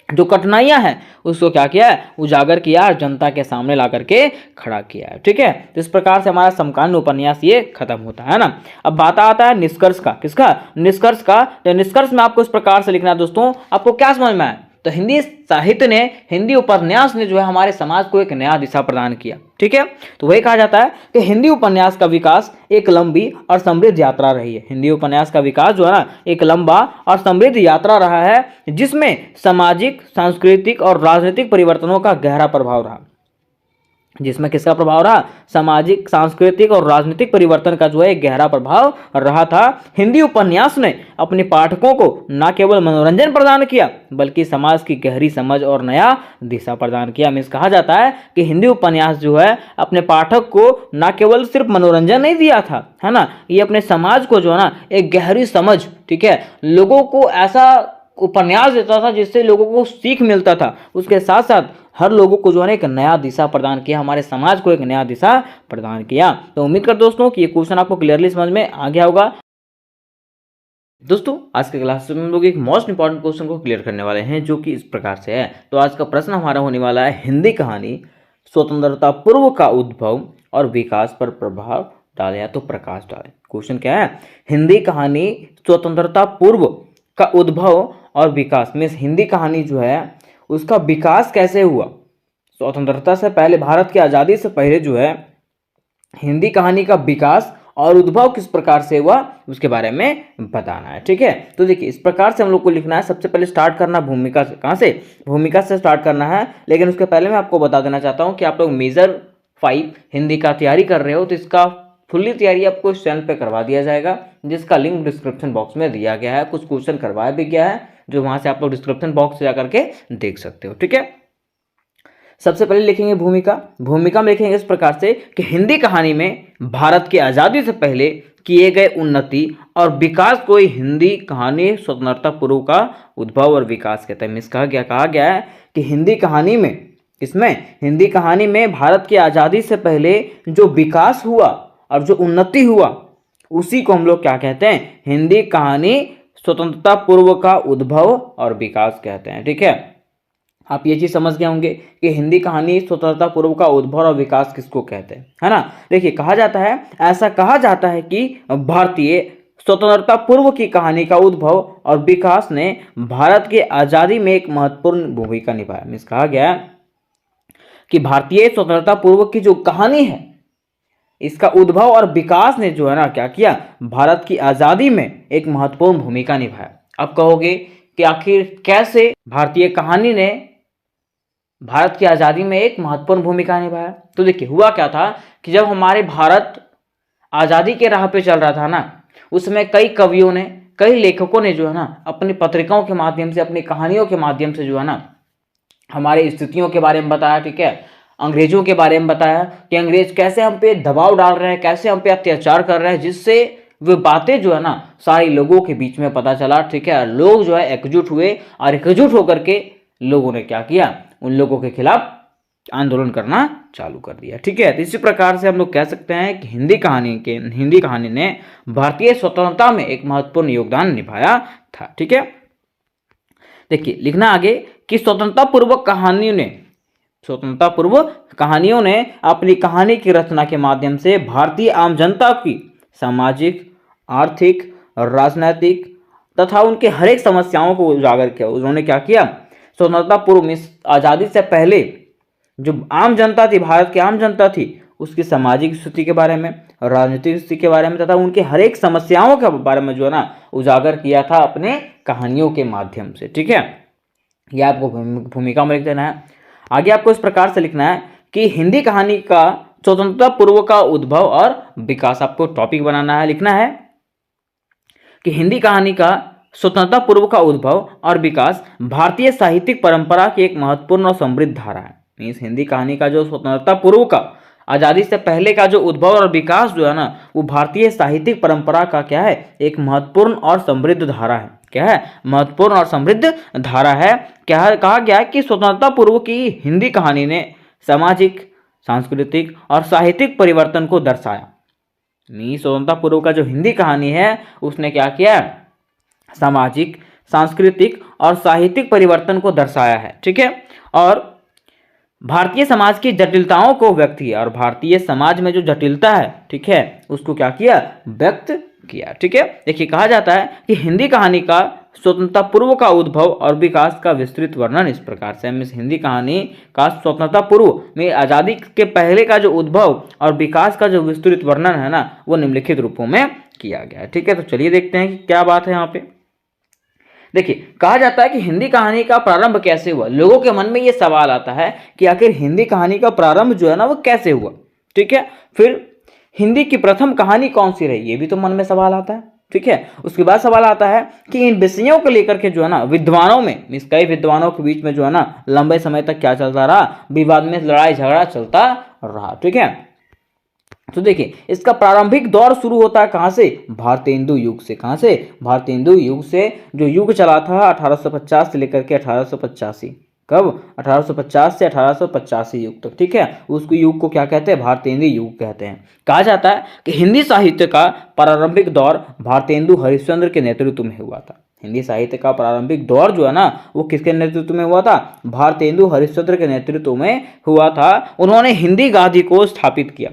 जो कठिनाइयां हैं, उसको क्या किया है? उजागर किया और जनता के सामने ला करके खड़ा किया है। ठीक है, तो इस प्रकार से हमारा समकालीन उपन्यास ये खत्म होता है ना। अब बात आता है निष्कर्ष का। किसका? निष्कर्ष का। तो निष्कर्ष में आपको इस प्रकार से लिखना है दोस्तों, आपको क्या समझ में आया? तो हिंदी साहित्य ने, हिंदी उपन्यास ने जो है हमारे समाज को एक नया दिशा प्रदान किया। ठीक है, तो वही कहा जाता है कि हिंदी उपन्यास का विकास एक लंबी और समृद्ध यात्रा रही है। हिंदी उपन्यास का विकास जो है ना, एक लंबा और समृद्ध यात्रा रहा है, जिसमें सामाजिक, सांस्कृतिक और राजनीतिक परिवर्तनों का गहरा प्रभाव रहा। जिसमें किसका प्रभाव रहा? सामाजिक, सांस्कृतिक और राजनीतिक परिवर्तन का जो है गहरा प्रभाव रहा था। हिंदी उपन्यास ने अपने पाठकों को न केवल मनोरंजन प्रदान किया, बल्कि समाज की गहरी समझ और नया दिशा प्रदान किया। मीन्स कहा जाता है कि हिंदी उपन्यास जो है अपने पाठक को न केवल सिर्फ मनोरंजन नहीं दिया था, है ना, ये अपने समाज को जो है ना एक गहरी समझ, ठीक है, लोगों को ऐसा उपन्यास देता था जिससे लोगों को सीख मिलता था। उसके साथ साथ हर लोगों को जो है एक नया दिशा प्रदान किया, हमारे समाज को एक नया दिशा प्रदान किया। तो उम्मीद करता हूं दोस्तों कि ये क्वेश्चन आपको क्लियरली समझ में आ गया होगा। दोस्तों आज के क्लास में हम लोग एक मोस्ट इंपॉर्टेंट क्वेश्चन को क्लियर करने वाले हैं, जो कि इस प्रकार से है। तो आज का प्रश्न हमारा होने वाला है, हिंदी कहानी स्वतंत्रता पूर्व का उद्भव और विकास पर प्रभाव डाले या तो प्रकाश डाले। क्वेश्चन क्या है? हिंदी कहानी स्वतंत्रता पूर्व का उद्भव और विकास। मीन्स हिंदी कहानी जो है उसका विकास कैसे हुआ, स्वतंत्रता से पहले, भारत की आज़ादी से पहले जो है हिंदी कहानी का विकास और उद्भव किस प्रकार से हुआ, उसके बारे में बताना है। ठीक है, तो देखिए इस प्रकार से हम लोग को लिखना है। सबसे पहले स्टार्ट करना भूमिका से। कहाँ से? भूमिका से स्टार्ट करना है। लेकिन उसके पहले मैं आपको बता देना चाहता हूँ कि आप लोग मेजर 5 हिंदी का तैयारी कर रहे हो, तो इसका फुल्ली तैयारी आपको इस चैनल पे करवा दिया जाएगा, जिसका लिंक डिस्क्रिप्शन बॉक्स में दिया गया है। कुछ क्वेश्चन करवाया भी गया है, जो वहां से आप लोग डिस्क्रिप्शन बॉक्स से जाकर के देख सकते हो। ठीक है, सबसे पहले लिखेंगे भूमिका। भूमिका में लिखेंगे इस प्रकार से कि हिंदी कहानी में भारत की आज़ादी से पहले किए गए उन्नति और विकास को ही हिंदी कहानी स्वतंत्रता पूर्व का उद्भव और विकास कहते हैं। कहा गया है कि हिंदी कहानी में, इसमें हिंदी कहानी में भारत की आज़ादी से पहले जो विकास हुआ और जो उन्नति हुआ, उसी को हम लोग क्या कहते हैं? हिंदी कहानी स्वतंत्रता पूर्व का उद्भव और विकास कहते हैं। ठीक है, आप ये चीज समझ गए होंगे कि हिंदी कहानी स्वतंत्रता पूर्व का उद्भव और विकास किसको कहते हैं, है ना। देखिए कहा जाता है, ऐसा कहा जाता है कि भारतीय स्वतंत्रता पूर्व की कहानी का उद्भव और विकास ने भारत की आजादी में एक महत्वपूर्ण भूमिका निभाया। मीन्स कहा गया कि भारतीय स्वतंत्रता पूर्व की जो कहानी है, इसका उद्भव और विकास ने जो है ना क्या किया, भारत की आजादी में एक महत्वपूर्ण भूमिका निभाया। अब कहोगे कि आखिर कैसे भारतीय कहानी ने भारत की आजादी में एक महत्वपूर्ण भूमिका निभाया? तो देखिए हुआ क्या था कि जब हमारे भारत आजादी के राह पे चल रहा था ना, उसमें कई कवियों ने, कई लेखकों ने जो है ना अपनी पत्रिकाओं के माध्यम से, अपनी कहानियों के माध्यम से जो है ना हमारे स्थितियों के बारे में बताया। ठीक है, अंग्रेजों के बारे में बताया कि अंग्रेज कैसे हम पे दबाव डाल रहे हैं, कैसे हम पे अत्याचार कर रहे हैं, जिससे वे बातें जो है ना सारी लोगों के बीच में पता चला। ठीक है, लोग जो है एकजुट हुए और एकजुट होकर के लोगों ने क्या किया, उन लोगों के खिलाफ आंदोलन करना चालू कर दिया। ठीक है, तो इसी प्रकार से हम लोग कह सकते हैं कि हिंदी कहानी ने भारतीय स्वतंत्रता में एक महत्वपूर्ण योगदान निभाया था। ठीक है, देखिए लिखना आगे कि स्वतंत्रता पूर्व कहानियों ने अपनी कहानी की रचना के माध्यम से भारतीय आम जनता की सामाजिक, आर्थिक, राजनैतिक तथा उनके हर एक समस्याओं को उजागर किया। उन्होंने क्या किया, स्वतंत्रता पूर्व में, आज़ादी से पहले जो आम जनता थी, भारत की आम जनता थी, उसकी सामाजिक स्थिति के बारे में, राजनीतिक स्थिति के बारे में तथा उनके हर एक समस्याओं के बारे में जो है ना उजागर किया था अपने कहानियों के माध्यम से। ठीक है, यह आपको भूमिका में लिख देना है। आगे आपको इस प्रकार से लिखना है कि हिंदी कहानी का स्वतंत्रता पूर्व का उद्भव और विकास, आपको टॉपिक बनाना है। लिखना है कि हिंदी कहानी का स्वतंत्रता पूर्व का उद्भव और विकास भारतीय साहित्यिक परंपरा की एक महत्वपूर्ण और समृद्ध धारा है। मीन्स हिंदी कहानी का जो स्वतंत्रता पूर्व का आजादी से पहले का जो उद्भव और विकास जो है ना, वो भारतीय साहित्यिक परंपरा का क्या है, एक महत्वपूर्ण और समृद्ध धारा है। क्या है, महत्वपूर्ण और समृद्ध धारा है। क्या कहा गया है कि स्वतंत्रता पूर्व की हिंदी कहानी ने सामाजिक, सांस्कृतिक और साहित्यिक परिवर्तन को दर्शाया। स्वतंत्रता पूर्व का जो हिंदी कहानी है उसने क्या किया, सामाजिक, सांस्कृतिक और साहित्यिक परिवर्तन को दर्शाया है। ठीक है, और भारतीय समाज की जटिलताओं को व्यक्त किया, और भारतीय समाज में जो जटिलता है, ठीक है, उसको क्या किया, व्यक्त किया। ठीक है, देखिए कहा जाता है कि हिंदी कहानी का स्वतंत्रता पूर्व का उद्भव और विकास का विस्तृत वर्णन इस प्रकार से। हम इस हिंदी कहानी का स्वतंत्रता पूर्व में आजादी के पहले का जो उद्भव और विकास का जो विस्तृत वर्णन है ना, वो निम्नलिखित रूपों में किया गया है। ठीक है, तो चलिए देखते हैं कि क्या बात है यहाँ पे। देखिए कहा जाता है कि हिंदी कहानी का प्रारंभ कैसे हुआ। लोगों के मन में ये सवाल आता है कि आखिर हिंदी कहानी का प्रारंभ जो है ना वो कैसे हुआ। ठीक है, फिर हिंदी की प्रथम कहानी कौन सी रही, ये भी तो मन में सवाल आता है। ठीक है, उसके बाद सवाल आता है कि इन विषयों को लेकर के जो है ना विद्वानों में, कई विद्वानों के बीच में जो है ना लंबे समय तक क्या चलता रहा, विवाद में लड़ाई झगड़ा चलता रहा। ठीक है, तो देखिए इसका प्रारंभिक दौर शुरू होता है कहाँ से, भारतेंदु युग से। कहाँ से, भारतेंदु युग से। जो युग चला था 1850 से लेकर के 1885, कब, 1850 से 1885 युग तक। ठीक है, उसको युग को क्या कहते हैं, भारतेंदु युग कहते हैं। कहा जाता है कि हिंदी साहित्य का प्रारंभिक दौर भारतेंदु हरिश्चंद्र के नेतृत्व में हुआ था। हिंदी साहित्य का प्रारंभिक दौर जो है ना वो किसके नेतृत्व में हुआ था, भारतेंदु हरिश्चंद्र के नेतृत्व में हुआ था। उन्होंने हिंदी गादी को स्थापित किया।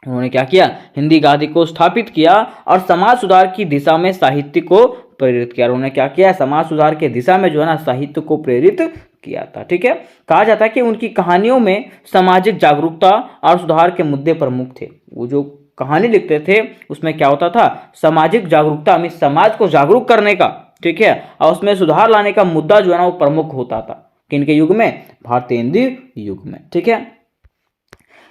उन्होंने क्या किया, हिंदी गादी को स्थापित किया और समाज सुधार की दिशा में साहित्य को प्रेरित किया। उन्होंने क्या किया, समाज सुधार के दिशा में जो है ना साहित्य को प्रेरित किया था। ठीक है, कहा जाता है कि उनकी कहानियों में सामाजिक जागरूकता और सुधार के मुद्दे प्रमुख थे। वो जो कहानी लिखते थे उसमें क्या होता था, सामाजिक जागरूकता, हमें समाज को जागरूक करने का, ठीक है, और उसमें सुधार लाने का मुद्दा जो है ना वो प्रमुख होता था। किनके युग में, भारतेंदु युग में। ठीक है,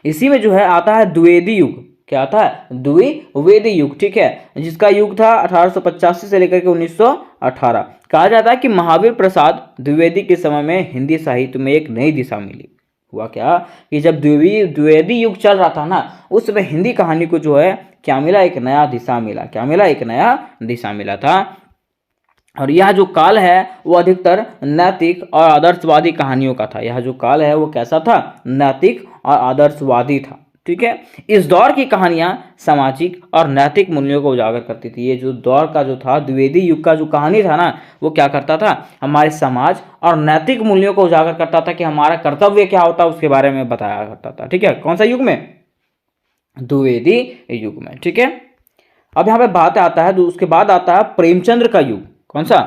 इसी में जो है आता है द्विवेदी युग। क्या आता है, द्विवेदी युग। ठीक है, जिसका युग था 1885 से लेकर के 1918। कहा जाता है कि महावीर प्रसाद द्विवेदी के समय में हिंदी साहित्य में एक नई दिशा मिली। हुआ क्या कि जब द्विवेदी युग चल रहा था ना उस समय हिंदी कहानी को जो है क्या मिला, एक नया दिशा मिला। क्या मिला, एक नया दिशा मिला था। और यह जो काल है वो अधिकतर नैतिक और आदर्शवादी कहानियों का था। यह जो काल है वो कैसा था, नैतिक और आदर्शवादी था। ठीक है, इस दौर की कहानियां सामाजिक और नैतिक मूल्यों को उजागर करती थी। ये जो दौर का जो था द्विवेदी युग का जो कहानी था ना वो क्या करता था, हमारे समाज और नैतिक मूल्यों को उजागर करता था कि हमारा कर्तव्य क्या होता है उसके बारे में बताया करता था। ठीक है, कौन सा युग में, द्विवेदी युग में। ठीक है, अब यहाँ पे बात आता है, उसके बाद आता है प्रेमचंद्र का युग। कौन सा,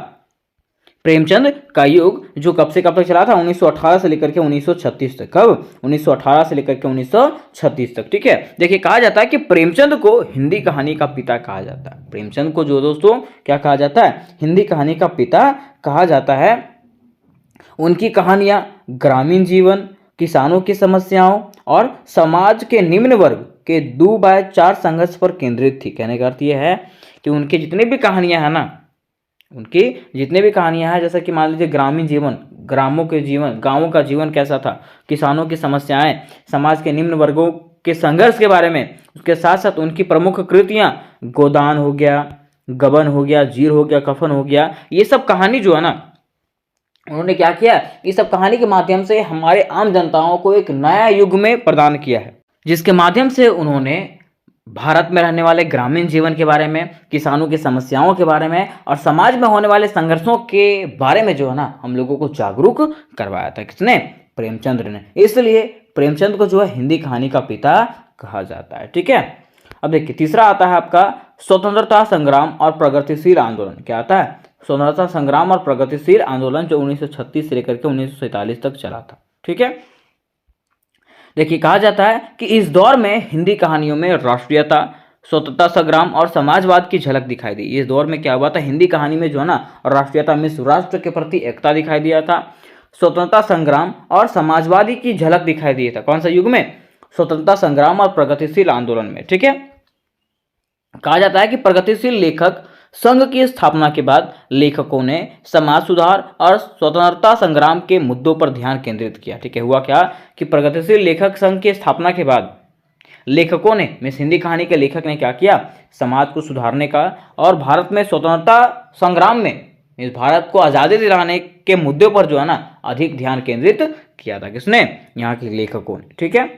प्रेमचंद का युग, जो कब से कब तक चला था, 1918 से लेकर के 1936 तक। कब, 1918 से लेकर के 1936 तक। ठीक है, देखिए कहा जाता है कि प्रेमचंद को हिंदी कहानी का पिता कहा जाता है। प्रेमचंद को जो दोस्तों क्या कहा जाता है, हिंदी कहानी का पिता कहा जाता है। उनकी कहानियां ग्रामीण जीवन, किसानों की समस्याओं और समाज के निम्न वर्ग के 2/4 संघर्ष पर केंद्रित थी। कहने का अर्थ यह है कि उनके जितने भी कहानियां हैं ना, उनकी जितने भी कहानियां हैं, जैसा कि मान लीजिए ग्रामीण जीवन, ग्रामों के जीवन, गांवों का जीवन कैसा था, किसानों की समस्याएं, समाज के निम्न वर्गों के संघर्ष के बारे में, उसके साथ साथ उनकी प्रमुख कृतियां गोदान हो गया, गबन हो गया, जीर हो गया, कफन हो गया, ये सब कहानी जो है ना उन्होंने क्या किया, इस सब कहानी के माध्यम से हमारे आम जनताओं को एक नया युग में प्रदान किया है, जिसके माध्यम से उन्होंने भारत में रहने वाले ग्रामीण जीवन के बारे में, किसानों की समस्याओं के बारे में और समाज में होने वाले संघर्षों के बारे में जो है ना हम लोगों को जागरूक करवाया था। किसने, प्रेमचंद्र ने। इसलिए प्रेमचंद को जो है हिंदी कहानी का पिता कहा जाता है। ठीक है, अब देखिए तीसरा आता है आपका स्वतंत्रता संग्राम और प्रगतिशील आंदोलन। क्या आता है, स्वतंत्रता संग्राम और प्रगतिशील आंदोलन, जो 1936 से लेकर के 1947 तक चला था। ठीक है, देखिए कहा जाता है कि इस दौर में हिंदी कहानियों में राष्ट्रीयता, स्वतंत्रता संग्राम और समाजवाद की झलक दिखाई दी। इस दौर में क्या हुआ था, हिंदी कहानी में जो है ना राष्ट्रीयता में राष्ट्र के प्रति एकता दिखाई दिया था, स्वतंत्रता संग्राम और समाजवादी की झलक दिखाई दी था। कौन सा युग में, स्वतंत्रता संग्राम और प्रगतिशील आंदोलन में। ठीक है, कहा जाता है कि प्रगतिशील लेखक संघ की स्थापना के बाद लेखकों ने समाज सुधार और स्वतंत्रता संग्राम के मुद्दों पर ध्यान केंद्रित किया। ठीक है, हुआ क्या कि प्रगतिशील लेखक संघ की स्थापना के बाद लेखकों ने, मिस हिंदी कहानी के लेखक ने क्या किया, समाज को सुधारने का और भारत में स्वतंत्रता संग्राम में इस भारत को आज़ादी दिलाने के मुद्दे पर जो है ना अधिक ध्यान केंद्रित किया था। किसने? यहाँ के लेखकों ने। ठीक है,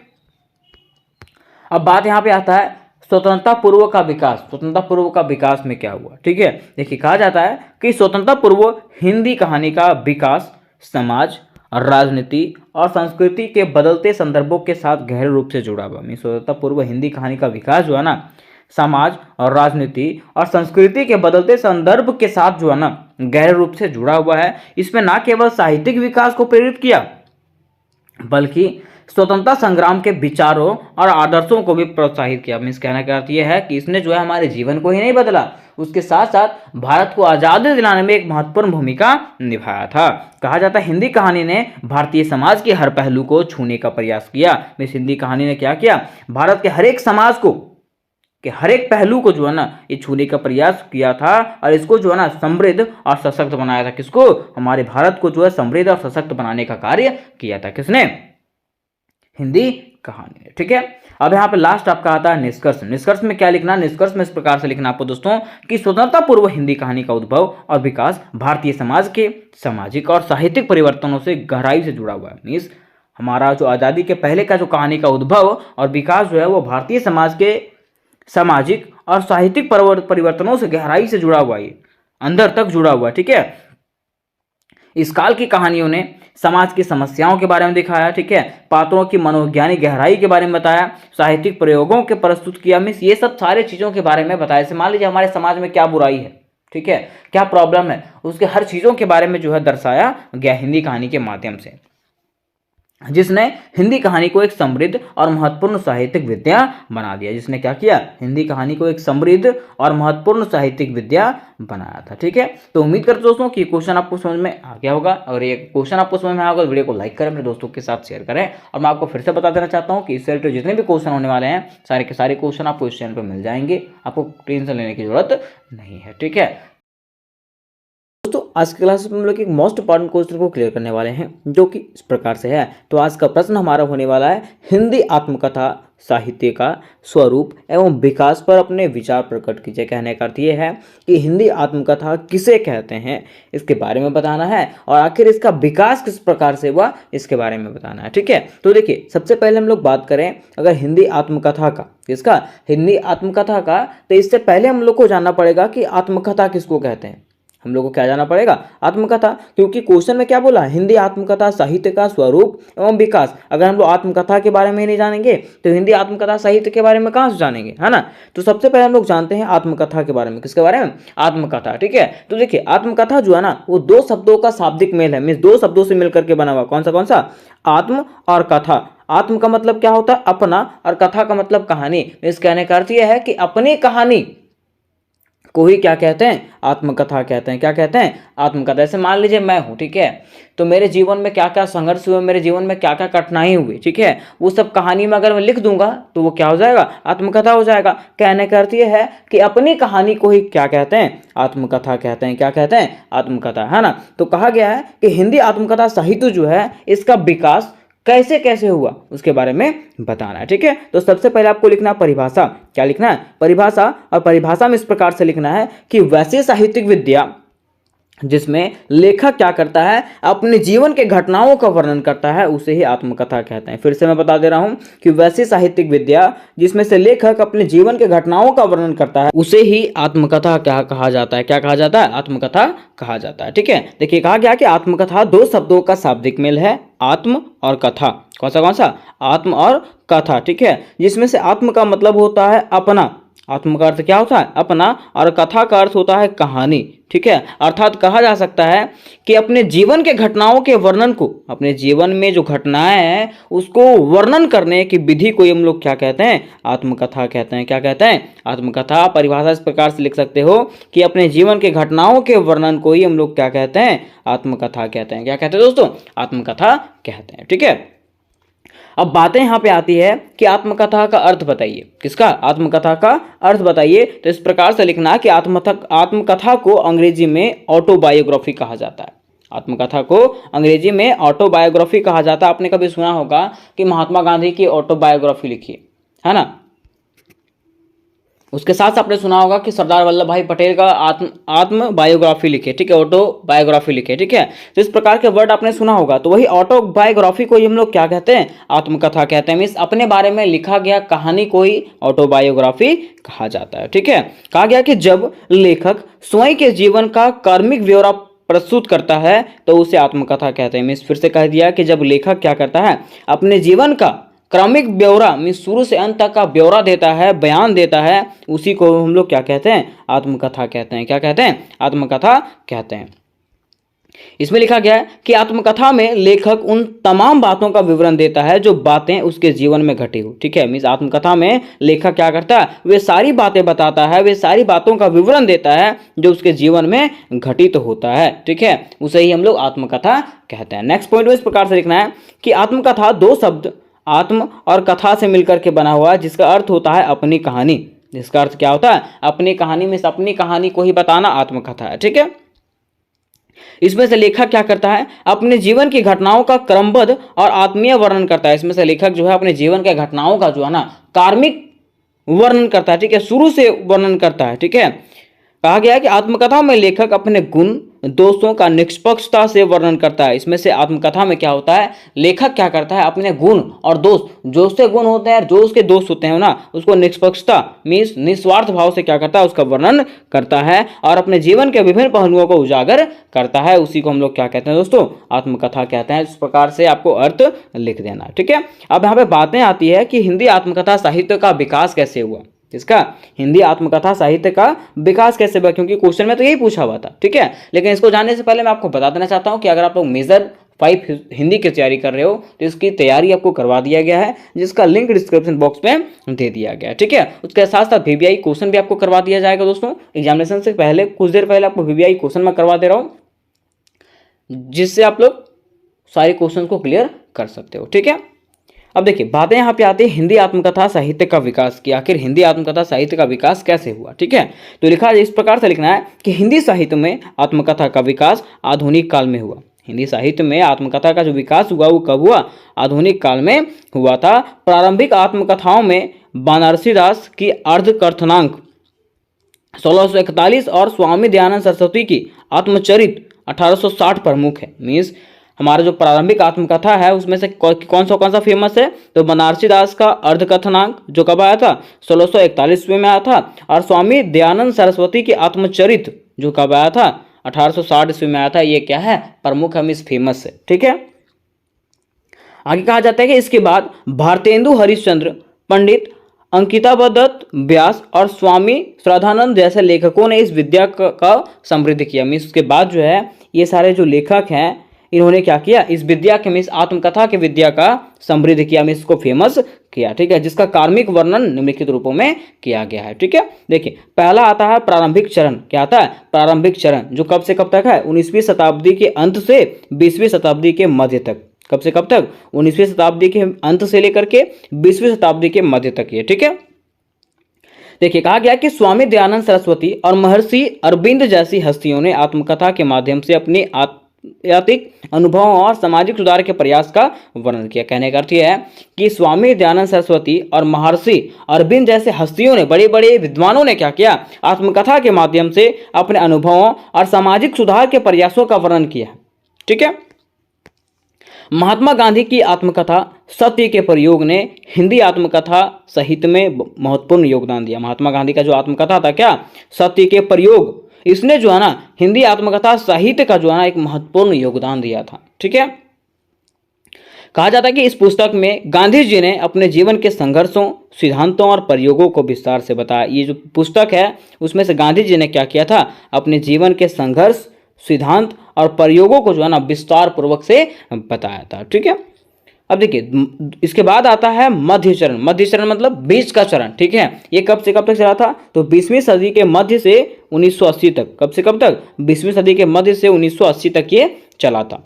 अब बात यहाँ पे आता है स्वतंत्रता पूर्व का विकास। स्वतंत्रता पूर्व का विकास में क्या हुआ? ठीक है, देखिए कहा जाता है कि स्वतंत्रता पूर्व हिंदी कहानी का विकास समाज, राजनीति और संस्कृति के बदलते संदर्भों के साथ गहरे रूप से जुड़ा हुआ। स्वतंत्रता पूर्व हिंदी कहानी का विकास जो है ना समाज और राजनीति और संस्कृति के बदलते संदर्भ के साथ जो है ना गहरे रूप से जुड़ा हुआ है। इसमें ना केवल साहित्यिक विकास को प्रेरित किया बल्कि स्वतंत्रता संग्राम के विचारों और आदर्शों को भी प्रोत्साहित किया। मीन्स कहना का अर्थ यह है कि इसने जो है हमारे जीवन को ही नहीं बदला, उसके साथ साथ भारत को आज़ादी दिलाने में एक महत्वपूर्ण भूमिका निभाया था। कहा जाता है हिंदी कहानी ने भारतीय समाज के हर पहलू को छूने का प्रयास किया। मीन्स हिंदी कहानी ने क्या किया, भारत के हर एक समाज को कि हर एक पहलू को जो है ना ये छूने का प्रयास किया था और इसको जो है ना समृद्ध और सशक्त बनाया था। किसको? हमारे भारत को जो है समृद्ध और सशक्त बनाने का कार्य किया था। किसने? हिंदी कहानी ने। ठीक है, अब यहाँ पे लास्ट आपका आता है निष्कर्ष। निष्कर्ष में क्या लिखना? निष्कर्ष में इस प्रकार से लिखना आपको दोस्तों कि स्वतंत्रता पूर्व हिंदी कहानी का उद्भव और विकास भारतीय समाज के सामाजिक और साहित्यिक परिवर्तनों से गहराई से जुड़ा हुआ है। मीन्स हमारा जो आज़ादी के पहले का जो कहानी का उद्भव और विकास जो है वो भारतीय समाज के सामाजिक और साहित्यिक परिवर्तनों से गहराई से जुड़ा हुआ है, अंदर तक जुड़ा हुआ है। ठीक है, इस काल की कहानियों ने समाज की समस्याओं के बारे में दिखाया। ठीक है, पात्रों की मनोवैज्ञानिक गहराई के बारे में बताया, साहित्यिक प्रयोगों के प्रस्तुत किया। मीन्स ये सब सारे चीज़ों के बारे में बताया। जैसे मान लीजिए हमारे समाज में क्या बुराई है, ठीक है, क्या प्रॉब्लम है, उसके हर चीज़ों के बारे में जो है दर्शाया गया हिंदी कहानी के माध्यम से, जिसने हिंदी कहानी को एक समृद्ध और महत्वपूर्ण साहित्यिक विद्या बना दिया। जिसने क्या किया? हिंदी कहानी को एक समृद्ध और महत्वपूर्ण साहित्यिक विद्या बनाया था। ठीक है, तो उम्मीद करते दोस्तों कि क्वेश्चन आपको समझ में आ गया होगा। अगर ये क्वेश्चन आपको समझ में आया होगा तो वीडियो को लाइक करें, अपने दोस्तों के साथ शेयर करें। और मैं आपको फिर से बता देना चाहता हूँ कि इस रिलेटेड जितने भी क्वेश्चन होने वाले हैं सारे के सारे क्वेश्चन आपको इस चैनल पर मिल जाएंगे, आपको टेंशन लेने की जरूरत नहीं है। ठीक है दोस्तों, आज की क्लास में हम लोग एक मोस्ट इंपॉर्टेंट क्वेश्चन को क्लियर करने वाले हैं जो कि इस प्रकार से है। तो आज का प्रश्न हमारा होने वाला है हिंदी आत्मकथा साहित्य का स्वरूप एवं विकास पर अपने विचार प्रकट कीजिए। कहने का अर्थ ये है कि हिंदी आत्मकथा किसे कहते हैं इसके बारे में बताना है और आखिर इसका विकास किस प्रकार से हुआ इसके बारे में बताना है। ठीक है, तो देखिए सबसे पहले हम लोग बात करें अगर हिंदी आत्मकथा का, किसका? हिंदी आत्मकथा का। तो इससे पहले हम लोग को जानना पड़ेगा कि आत्मकथा किसको कहते हैं। हम लोग को क्या जाना पड़ेगा? आत्मकथा, क्योंकि क्वेश्चन में क्या बोला? हिंदी आत्मकथा साहित्य का स्वरूप एवं विकास। अगर हम लोग आत्मकथा के बारे में नहीं जानेंगे तो हिंदी आत्मकथा साहित्य के बारे में कहाँ से जानेंगे, है ना। तो सबसे पहले हम लोग जानते हैं आत्मकथा के बारे में। किसके बारे में? आत्मकथा। ठीक है, तो देखिए आत्मकथा जो है ना वो दो शब्दों का शाब्दिक मेल है। मीन्स दो शब्दों से मिलकर के बना हुआ। कौन सा? आत्म और कथा। आत्म का मतलब क्या होता है? अपना, और कथा का मतलब कहानी। इस कहने का अर्थ यह है कि अपनी कहानी को ही क्या कहते हैं? आत्मकथा कहते हैं। क्या कहते हैं? आत्मकथा। ऐसे मान लीजिए मैं हूँ, ठीक है, तो मेरे जीवन में क्या क्या संघर्ष हुए, मेरे जीवन में क्या क्या कठिनाई हुई, ठीक है, वो सब कहानी में अगर मैं लिख दूंगा तो वो क्या हो जाएगा? आत्मकथा हो जाएगा। कहने का अर्थ ये है कि अपनी कहानी को ही क्या कहते हैं? आत्मकथा कहते हैं। क्या कहते हैं? आत्मकथा, है ना। तो कहा गया है कि हिंदी आत्मकथा साहित्य जो है इसका विकास कैसे कैसे हुआ उसके बारे में बताना है। ठीक है, तो सबसे पहले आपको लिखना है परिभाषा। क्या लिखना है? परिभाषा। और परिभाषा में इस प्रकार से लिखना है कि वैसे साहित्यिक विद्या जिसमें लेखक क्या करता है? अपने जीवन के घटनाओं का वर्णन करता है, उसे ही आत्मकथा कहते हैं। फिर से मैं बता दे रहा हूं कि वैसी साहित्यिक विद्या जिसमें से लेखक अपने जीवन के घटनाओं का वर्णन करता है उसे ही आत्मकथा क्या कहा जाता है? क्या कहा जाता है? आत्मकथा कहा जाता है। ठीक है, देखिए कहा गया कि आत्मकथा दो शब्दों का शाब्दिक मेल है, आत्म और कथा। कौन सा? आत्म और कथा। ठीक है, जिसमें से आत्म का मतलब होता है अपना, आत्म का अर्थ क्या होता है? अपना, और कथा का अर्थ होता है कहानी। ठीक है, अर्थात कहा जा सकता है कि अपने जीवन के घटनाओं के वर्णन को, अपने जीवन में जो घटनाएं हैं उसको वर्णन करने की विधि को हम लोग क्या कहते हैं? आत्मकथा कहते हैं। क्या कहते हैं? आत्मकथा। परिभाषा इस प्रकार से लिख सकते हो कि अपने जीवन के घटनाओं के वर्णन को ही हम लोग क्या कहते हैं? आत्मकथा कहते हैं। क्या कहते हैं दोस्तों? आत्मकथा कहते हैं। ठीक है, अब बातें यहाँ पे आती है कि आत्मकथा का अर्थ बताइए। किसका? आत्मकथा का अर्थ बताइए। तो इस प्रकार से लिखना कि आत्मकथा को अंग्रेजी में ऑटोबायोग्राफी कहा जाता है। आत्मकथा को अंग्रेजी में ऑटोबायोग्राफी कहा जाता है। आपने कभी सुना होगा कि महात्मा गांधी की ऑटोबायोग्राफी लिखी है ना। उसके साथ आपने सुना होगा कि सरदार वल्लभ भाई पटेल का आत्म बायोग्राफी लिखे, ठीक है, ऑटोबायोग्राफी लिखे, ठीक है। तो इस प्रकार के वर्ड आपने सुना होगा। तो वही ऑटोबायोग्राफी को हम लोग क्या कहते हैं? आत्मकथा कहते हैं। मीन्स अपने बारे में लिखा गया कहानी को ही ऑटोबायोग्राफी कहा जाता है, ठीक है। कहा गया कि जब लेखक स्वयं के जीवन का कार्मिक ब्यौरा प्रस्तुत करता है तो उसे आत्मकथा कहते हैं। मीन्स फिर से कह दिया कि जब लेखक क्या करता है, अपने जीवन का क्रमिक ब्यौरा मीन्स शुरू से अंत तक का ब्यौरा देता है, बयान देता है, उसी को हम लोग क्या कहते हैं? आत्मकथा कहते हैं। क्या कहते हैं? आत्मकथा कहते हैं। इसमें लिखा गया है कि आत्मकथा में लेखक उन तमाम बातों का विवरण देता है जो बातें उसके जीवन में घटी हो, ठीक है। मीन्स आत्मकथा में लेखक क्या करता है? वे सारी बातें बताता है, वे सारी बातों का विवरण देता है जो उसके जीवन में घटित होता है, ठीक है। उसे ही हम लोग आत्मकथा कहते हैं। नेक्स्ट पॉइंट में इस प्रकार से लिखना है कि आत्मकथा दो शब्द आत्म और कथा से मिलकर के बना हुआ है, जिसका अर्थ होता है अपनी कहानी। जिसका अर्थ क्या होता है? अपनी कहानी। में अपनी कहानी को ही बताना आत्मकथा है, ठीक है। इसमें से लेखक क्या करता है? अपने जीवन की घटनाओं का क्रमबद्ध और आत्मीय वर्णन करता है। इसमें से लेखक जो है अपने जीवन के घटनाओं का जो है ना कार्मिक वर्णन करता है, ठीक है, शुरू से वर्णन करता है, ठीक है। कहा गया है कि आत्मकथा में लेखक अपने गुण दोषों का निष्पक्षता से वर्णन करता है। इसमें से आत्मकथा में क्या होता है? लेखक क्या करता है? अपने गुण और दोष, जो उसके गुण होते हैं, जो उसके दोष होते हैं ना, उसको निष्पक्षता मीन्स निस्वार्थ भाव से क्या करता है? उसका वर्णन करता है और अपने जीवन के विभिन्न पहलुओं को उजागर करता है। उसी को हम लोग क्या कहते हैं दोस्तों? आत्मकथा कहते हैं। इस प्रकार से आपको अर्थ लिख देना, ठीक है। अब यहाँ पे बातें आती है कि हिंदी आत्मकथा साहित्य का विकास कैसे हुआ। इसका हिंदी आत्मकथा साहित्य का विकास कैसे हुआ, क्योंकि क्वेश्चन में तो यही पूछा हुआ था, ठीक है। लेकिन इसको जानने से पहले मैं आपको बता देना चाहता हूं कि अगर आप लोग मेजर 5 हिंदी की तैयारी कर रहे हो तो इसकी तैयारी आपको करवा दिया गया है, जिसका लिंक डिस्क्रिप्शन बॉक्स में दे दिया गया है, ठीक है। उसके साथ साथ VBI क्वेश्चन भी आपको करवा दिया जाएगा दोस्तों। एग्जामिनेशन से पहले कुछ देर पहले आपको VBI क्वेश्चन मैं करवा दे रहा हूँ, जिससे आप लोग सारे क्वेश्चन को क्लियर कर सकते हो, ठीक है। अब देखिए बातें यहाँ पे आती है हिंदी आत्मकथा साहित्य का विकास की। आखिर हिंदी आत्मकथा साहित्य का विकास कैसे हुआ, ठीक है। तो लिखा इस प्रकार से लिखना है कि हिंदी साहित्य में आत्मकथा का विकास आधुनिक काल में हुआ। हिंदी साहित्य में आत्मकथा का जो विकास हुआ वो कब हुआ? आधुनिक काल में हुआ था। प्रारंभिक आत्मकथाओं में बनारसी दास की अर्धकथनांक 1641 और स्वामी दयानंद सरस्वती की आत्मचरित 1860 प्रमुख है। मीन्स हमारा जो प्रारंभिक आत्मकथा है उसमें से कौन सा फेमस है? तो बनारसी दास का अर्धकथनांक जो कब आया था? 1641 में आया था। और स्वामी दयानंद सरस्वती की आत्मचरित जो कब आया था? 1860 ईस्वी में आया था। ये क्या है? प्रमुख है, मीन्स फेमस है, ठीक है। आगे कहा जाता है कि इसके बाद भारतेंदु हरिश्चंद्र, पंडित अंकिताबदत्त व्यास और स्वामी श्रद्धानंद जैसे लेखकों ने इस विद्या का समृद्ध किया। मीन्स उसके बाद जो है ये सारे जो लेखक हैं इन्होंने क्या किया? इस विद्या के मीन्स आत्मकथा के विद्या का समृद्ध किया, मीन्स इसको फेमस किया, ठीक है, जिसका कार्मिक वर्णन निम्नलिखित रूपों में किया गया है, ठीक है। देखिए पहला आता है प्रारंभिक चरण। क्या आता है? प्रारंभिक चरण, जो कब से कब तक है? 19वीं शताब्दी के अंत से 20वीं शताब्दी के मध्य तक। कब से कब तक? 19वीं शताब्दी के अंत से लेकर के 20वीं शताब्दी के मध्य तक ये, ठीक है। देखिए कहा गया कि स्वामी दयानंद सरस्वती और महर्षि अरविंद जैसी हस्तियों ने आत्मकथा के माध्यम से अपनी आध्यात्मिक अनुभवों और सामाजिक सुधार के प्रयास का वर्णन किया। कहने का अर्थ यह है कि स्वामी दयानंद सरस्वती और महर्षि अरविंद जैसे हस्तियों ने, बड़े बड़े विद्वानों ने क्या किया? आत्मकथा के माध्यम से अपने अनुभवों और सामाजिक सुधार के प्रयासों का वर्णन किया, ठीक है। महात्मा गांधी की आत्मकथा सत्य के प्रयोग ने हिंदी आत्मकथा साहित्य में महत्वपूर्ण योगदान दिया। महात्मा गांधी का जो आत्मकथा था क्या? सत्य के प्रयोग, इसने जो है ना हिंदी आत्मकथा साहित्य का जो है ना एक महत्वपूर्ण योगदान दिया था, ठीक है। कहा जाता है कि इस पुस्तक में गांधी जी ने अपने जीवन के संघर्षों, सिद्धांतों और प्रयोगों को विस्तार से बताया। ये जो पुस्तक है उसमें से गांधी जी ने क्या किया था? अपने जीवन के संघर्ष, सिद्धांत और प्रयोगों को जो है ना विस्तार पूर्वक से बताया था, ठीक है। अब देखिए इसके बाद आता है मध्य चरण। मध्य चरण मतलब बीच का चरण, ठीक है। ये कब से कब तक चला था? तो 20वीं सदी के मध्य से 1980 तक। कब से कब तक? 20वीं सदी के मध्य से 1980 तक ये चला था।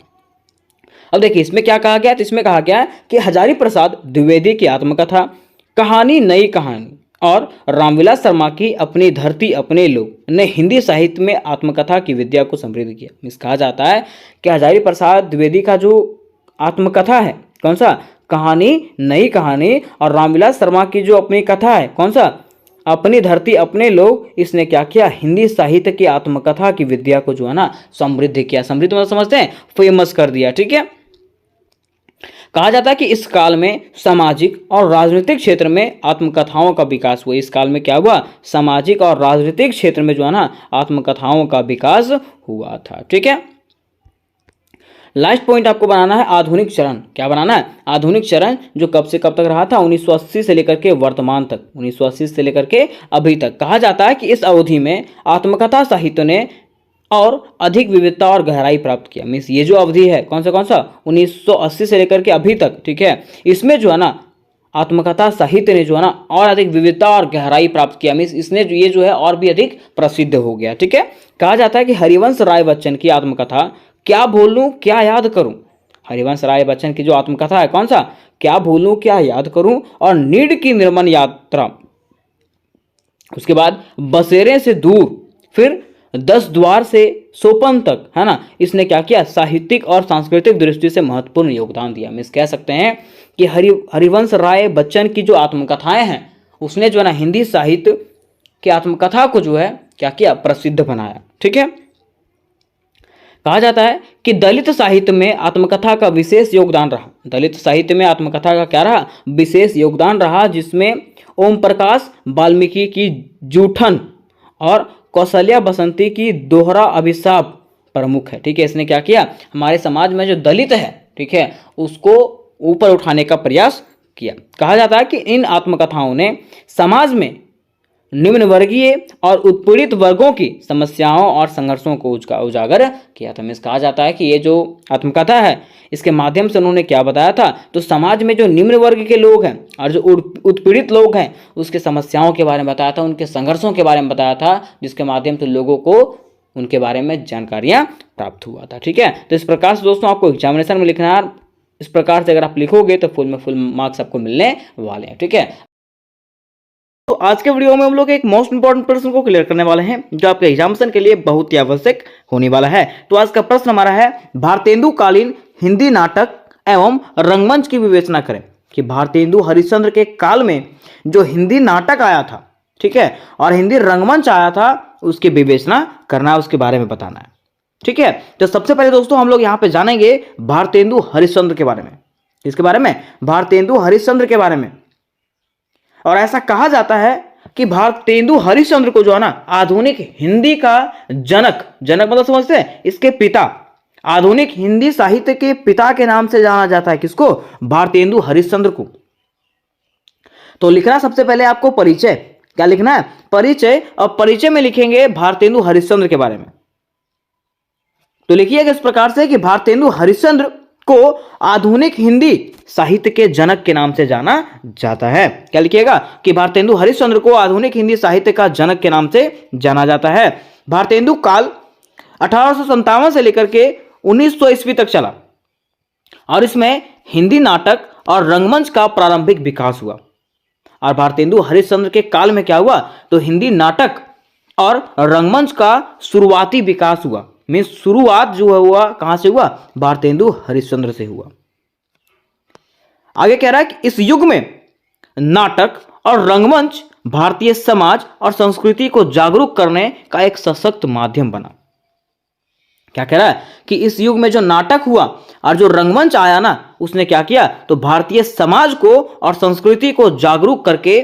अब देखिए इसमें क्या कहा गया है, तो इसमें कहा गया है कि हजारी प्रसाद द्विवेदी की आत्मकथा, कहानी नई कहानी और रामविलास शर्मा की अपनी धरती अपने लोग ने हिंदी साहित्य में आत्मकथा की विद्या को समृद्ध किया। इस कहा जाता है कि हजारी प्रसाद द्विवेदी का जो आत्मकथा है, कौन सा, कहानी नई कहानी, और रामविलास शर्मा की जो अपनी कथा है, कौन सा, अपनी धरती अपने लोग, इसने क्या किया, हिंदी साहित्य की आत्मकथा की विद्या को जो है ना समृद्ध किया। समृद्ध मतलब समझते हैं, फेमस कर दिया। ठीक है, कहा जाता है कि इस काल में सामाजिक और राजनीतिक क्षेत्र में आत्मकथाओं का विकास हुआ। इस काल में क्या हुआ, सामाजिक और राजनीतिक क्षेत्र में जो है ना आत्मकथाओं का विकास हुआ था। ठीक है, लास्ट पॉइंट आपको बनाना है आधुनिक चरण। क्या बनाना है, आधुनिक चरण, जो कब से कब तक रहा था, 1980 से लेकर के वर्तमान तक, 1980 से लेकर के अभी तक। कहा जाता है कि इस अवधि में आत्मकथा साहित्य ने और अधिक विविधता और गहराई प्राप्त किया। मीन्स ये जो अवधि है, कौन सा 1980 से लेकर के अभी तक, ठीक है, इसमें जो है ना आत्मकथा साहित्य ने जो है ना और अधिक विविधता और गहराई प्राप्त किया। मीन्स इसने ये जो है और भी अधिक प्रसिद्ध हो गया। ठीक है, कहा जाता है कि हरिवंश राय बच्चन की आत्मकथा क्या भूलूं क्या याद करूं, हरिवंश राय बच्चन की जो आत्मकथा है, कौन सा, क्या भूलूं क्या याद करूं, और नीड की निर्मल यात्रा, उसके बाद बसेरे से दूर, फिर 10 द्वार से सोपन तक, है ना, इसने क्या किया, साहित्यिक और सांस्कृतिक दृष्टि से महत्वपूर्ण योगदान दिया। मिस कह सकते हैं कि हरिवंश राय बच्चन की जो आत्मकथाएं हैं, उसने जो है ना हिंदी साहित्य की आत्मकथा को जो है क्या किया, प्रसिद्ध बनाया। ठीक है, कहा जाता है कि दलित साहित्य में आत्मकथा का विशेष योगदान रहा। दलित साहित्य में आत्मकथा का क्या रहा, विशेष योगदान रहा, जिसमें ओम प्रकाश वाल्मीकि की जूठन और कौशल्या बसंती की दोहरा अभिशाप प्रमुख है। ठीक है, इसने क्या किया, हमारे समाज में जो दलित है, ठीक है, उसको ऊपर उठाने का प्रयास किया। कहा जाता है कि इन आत्मकथाओं ने समाज में निम्न वर्गीय और उत्पीड़ित वर्गों की समस्याओं और संघर्षों को उजागर किया था। मीन्स कहा जाता है कि ये जो आत्मकथा है, इसके माध्यम से उन्होंने क्या बताया था, तो समाज में जो निम्न वर्ग के लोग हैं और जो उत्पीड़ित लोग हैं, उसके समस्याओं के बारे में बताया था, उनके संघर्षों के बारे में बताया था, जिसके माध्यम से लोगों को उनके बारे में जानकारियां प्राप्त हुआ था। ठीक है, तो इस प्रकार से दोस्तों आपको एग्जामिनेशन में लिखना है। इस प्रकार से अगर आप लिखोगे तो फुल में फुल मार्क्स आपको मिलने वाले हैं। ठीक है, तो आज के वीडियो में हम लोग एक मोस्ट इंपॉर्टेंट प्रश्न को क्लियर करने वाले हैं, जो आपके एग्जामिनेशन के लिए बहुत ही आवश्यक होने वाला है। तो आज का प्रश्न हमारा है, भारतेंदु कालीन हिंदी नाटक एवं रंगमंच की विवेचना करें। कि भारतेंदु हरिश्चंद्र के काल में जो हिंदी नाटक आया था, ठीक है, और हिंदी रंगमंच आया था, उसकी विवेचना करना, उसके बारे में बताना है। ठीक है, तो सबसे पहले दोस्तों हम लोग यहाँ पे जानेंगे भारतेंदु हरिश्चंद्र के बारे में। इसके बारे में, भारतेंदु हरिश्चंद्र के बारे में। और ऐसा कहा जाता है कि भारतेंदु हरिश्चंद्र को जो है ना आधुनिक हिंदी का जनक, जनक मतलब समझते हैं, इसके पिता, आधुनिक हिंदी साहित्य के पिता के नाम से जाना जाता है। किसको, भारतेंदु हरिश्चंद्र को। तो लिखना सबसे पहले आपको परिचय, क्या लिखना है, परिचय। और परिचय में लिखेंगे भारतेंदु हरिश्चंद्र के बारे में। तो लिखिएगा इस प्रकार से कि भारतेंदु हरिश्चंद्र को आधुनिक हिंदी साहित्य के जनक के नाम से जाना जाता है। क्या लिखिएगा कि भारतेंदु हरिश्चंद्र को आधुनिक हिंदी साहित्य का जनक के नाम से जाना जाता है। भारतेंदु काल 1857 से लेकर के 1900 ईस्वी तक चला और इसमें हिंदी नाटक और रंगमंच का प्रारंभिक विकास हुआ। और भारतेंदु हरिश्चंद्र के काल में क्या हुआ, तो हिंदी नाटक और रंगमंच का शुरुआती विकास हुआ। में शुरुआत जो हुआ कहां से हुआ, भारतेंदु हरिश्चंद्र से हुआ। आगे कह रहा है कि इस युग में नाटक और रंगमंच भारतीय समाज और संस्कृति को जागरूक करने का एक सशक्त माध्यम बना। क्या कह रहा है कि इस युग में जो नाटक हुआ और जो रंगमंच आया ना, उसने क्या किया, तो भारतीय समाज को और संस्कृति को जागरूक करके,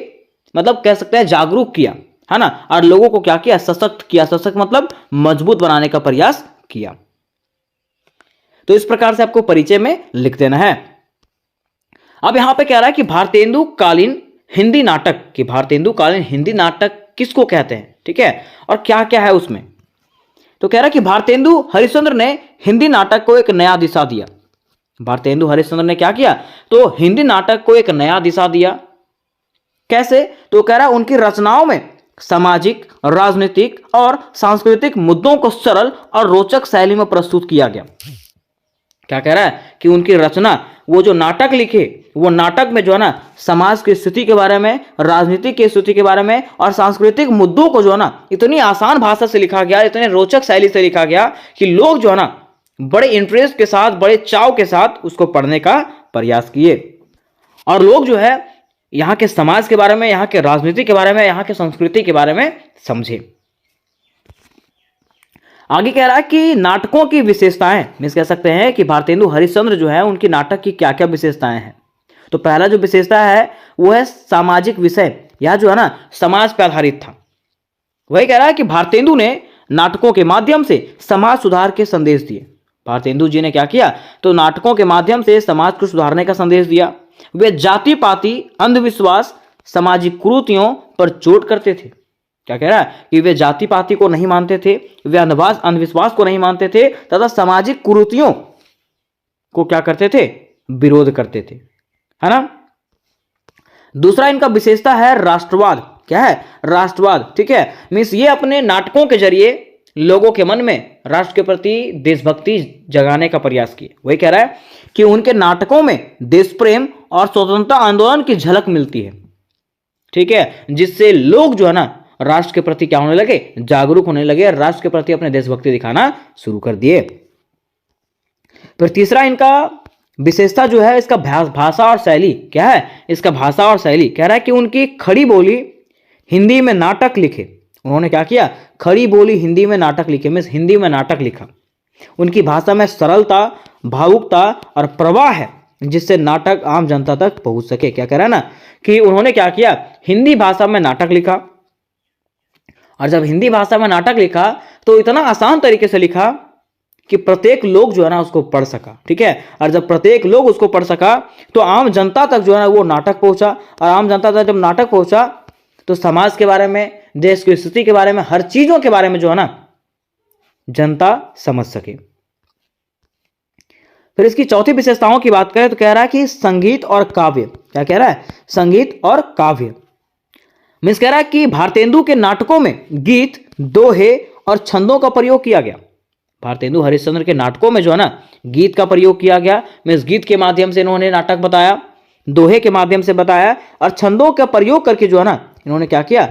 मतलब कह सकते हैं जागरूक किया, है ना, और लोगों को क्या किया, सशक्त किया। सशक्त मतलब मजबूत बनाने का प्रयास किया। तो इस प्रकार से आपको परिचय में लिख देना है। अब यहां पे कह रहा है कि भारतेंदु कालीन हिंदी नाटक, कि भारतेंदु कालीन हिंदी नाटक किसको कहते हैं, ठीक है, और क्या क्या है उसमें। तो कह रहा है कि भारतेंदु हरिश्चंद्र ने हिंदी नाटक को एक नया दिशा दिया। भारतेंदु हरिश्चंद्र ने क्या किया, तो हिंदी नाटक को एक नया दिशा दिया। कैसे, तो कह रहा है उनकी रचनाओं में सामाजिक, राजनीतिक और सांस्कृतिक मुद्दों को सरल और रोचक शैली में प्रस्तुत किया गया। क्या कह रहा है कि उनकी रचना, वो जो नाटक लिखे, वो नाटक में जो है ना समाज की स्थिति के बारे में, राजनीति की स्थिति के बारे में और सांस्कृतिक मुद्दों को जो है ना इतनी आसान भाषा से लिखा गया, इतने रोचक शैली से लिखा गया कि लोग जो है ना बड़े इंटरेस्ट के साथ, बड़े चाव के साथ उसको पढ़ने का प्रयास किए और लोग जो है यहाँ के समाज के बारे में, यहाँ के राजनीति के बारे में, यहाँ के संस्कृति के बारे में समझे। आगे कह रहा है कि नाटकों की विशेषताएं, मीन्स कह सकते हैं कि भारतेंदु हरिश्चंद्र जो है उनकी नाटक की क्या क्या विशेषताएं हैं। तो पहला जो विशेषता है वो है सामाजिक विषय, यह जो है ना समाज पर आधारित था। वही कह रहा है कि भारतेंदु ने नाटकों के माध्यम से समाज सुधार के संदेश दिए। भारतेंदु जी ने क्या किया, तो नाटकों के माध्यम से समाज को सुधारने का संदेश दिया। वे जाति पाति, अंधविश्वास, सामाजिक कुरीतियों पर चोट करते थे। क्या कह रहा है कि वे जाति पाति को नहीं मानते थे, वे अंधविश्वास को नहीं मानते थे तथा सामाजिक कुरीतियों को क्या करते थे, विरोध करते थे, है ना। दूसरा इनका विशेषता है राष्ट्रवाद। क्या है, राष्ट्रवाद, ठीक है। मीन्स ये अपने नाटकों के जरिए लोगों के मन में राष्ट्र के प्रति देशभक्ति जगाने का प्रयास किए। वही कह रहा है कि उनके नाटकों में देश प्रेम और स्वतंत्रता आंदोलन की झलक मिलती है, ठीक है, जिससे लोग जो है ना राष्ट्र के प्रति क्या होने लगे, जागरूक होने लगे, राष्ट्र के प्रति अपने देशभक्ति दिखाना शुरू कर दिए। फिर तीसरा इनका विशेषता जो है इसका भाषा और शैली। क्या है, इसका भाषा और शैली। कह रहा है कि उनकी खड़ी बोली हिंदी में नाटक लिखे। उन्होंने क्या किया, खड़ी बोली हिंदी में नाटक लिखे, मीन्स हिंदी में नाटक लिखा। उनकी भाषा में सरलता, भावुकता और प्रवाह है जिससे नाटक आम जनता तक पहुंच सके। क्या कह रहा है ना कि उन्होंने क्या किया, हिंदी भाषा में नाटक लिखा, और जब हिंदी भाषा में नाटक लिखा तो इतना आसान तरीके से लिखा कि प्रत्येक लोग जो है ना उसको पढ़ सका, ठीक है। और जब प्रत्येक लोग उसको पढ़ सका तो आम जनता तक जो है ना वो नाटक पहुंचा, और आम जनता तक जब नाटक पहुंचा तो समाज के बारे में, देश की स्थिति के बारे में, हर चीजों के बारे में जो है ना जनता समझ सके। फिर इसकी चौथी विशेषताओं की बात करें तो कह रहा है कि संगीत और काव्य। क्या कह रहा है, संगीत और काव्य। मीन्स कह रहा है कि भारतेंदु के नाटकों में गीत, दोहे और छंदों का प्रयोग किया गया। भारतेंदु हरिश्चंद्र के नाटकों में जो है ना गीत का प्रयोग किया गया। मीन्स गीत के माध्यम से इन्होंने नाटक बताया, दोहे के माध्यम से बताया, और छंदों का प्रयोग करके जो है ना इन्होंने क्या किया,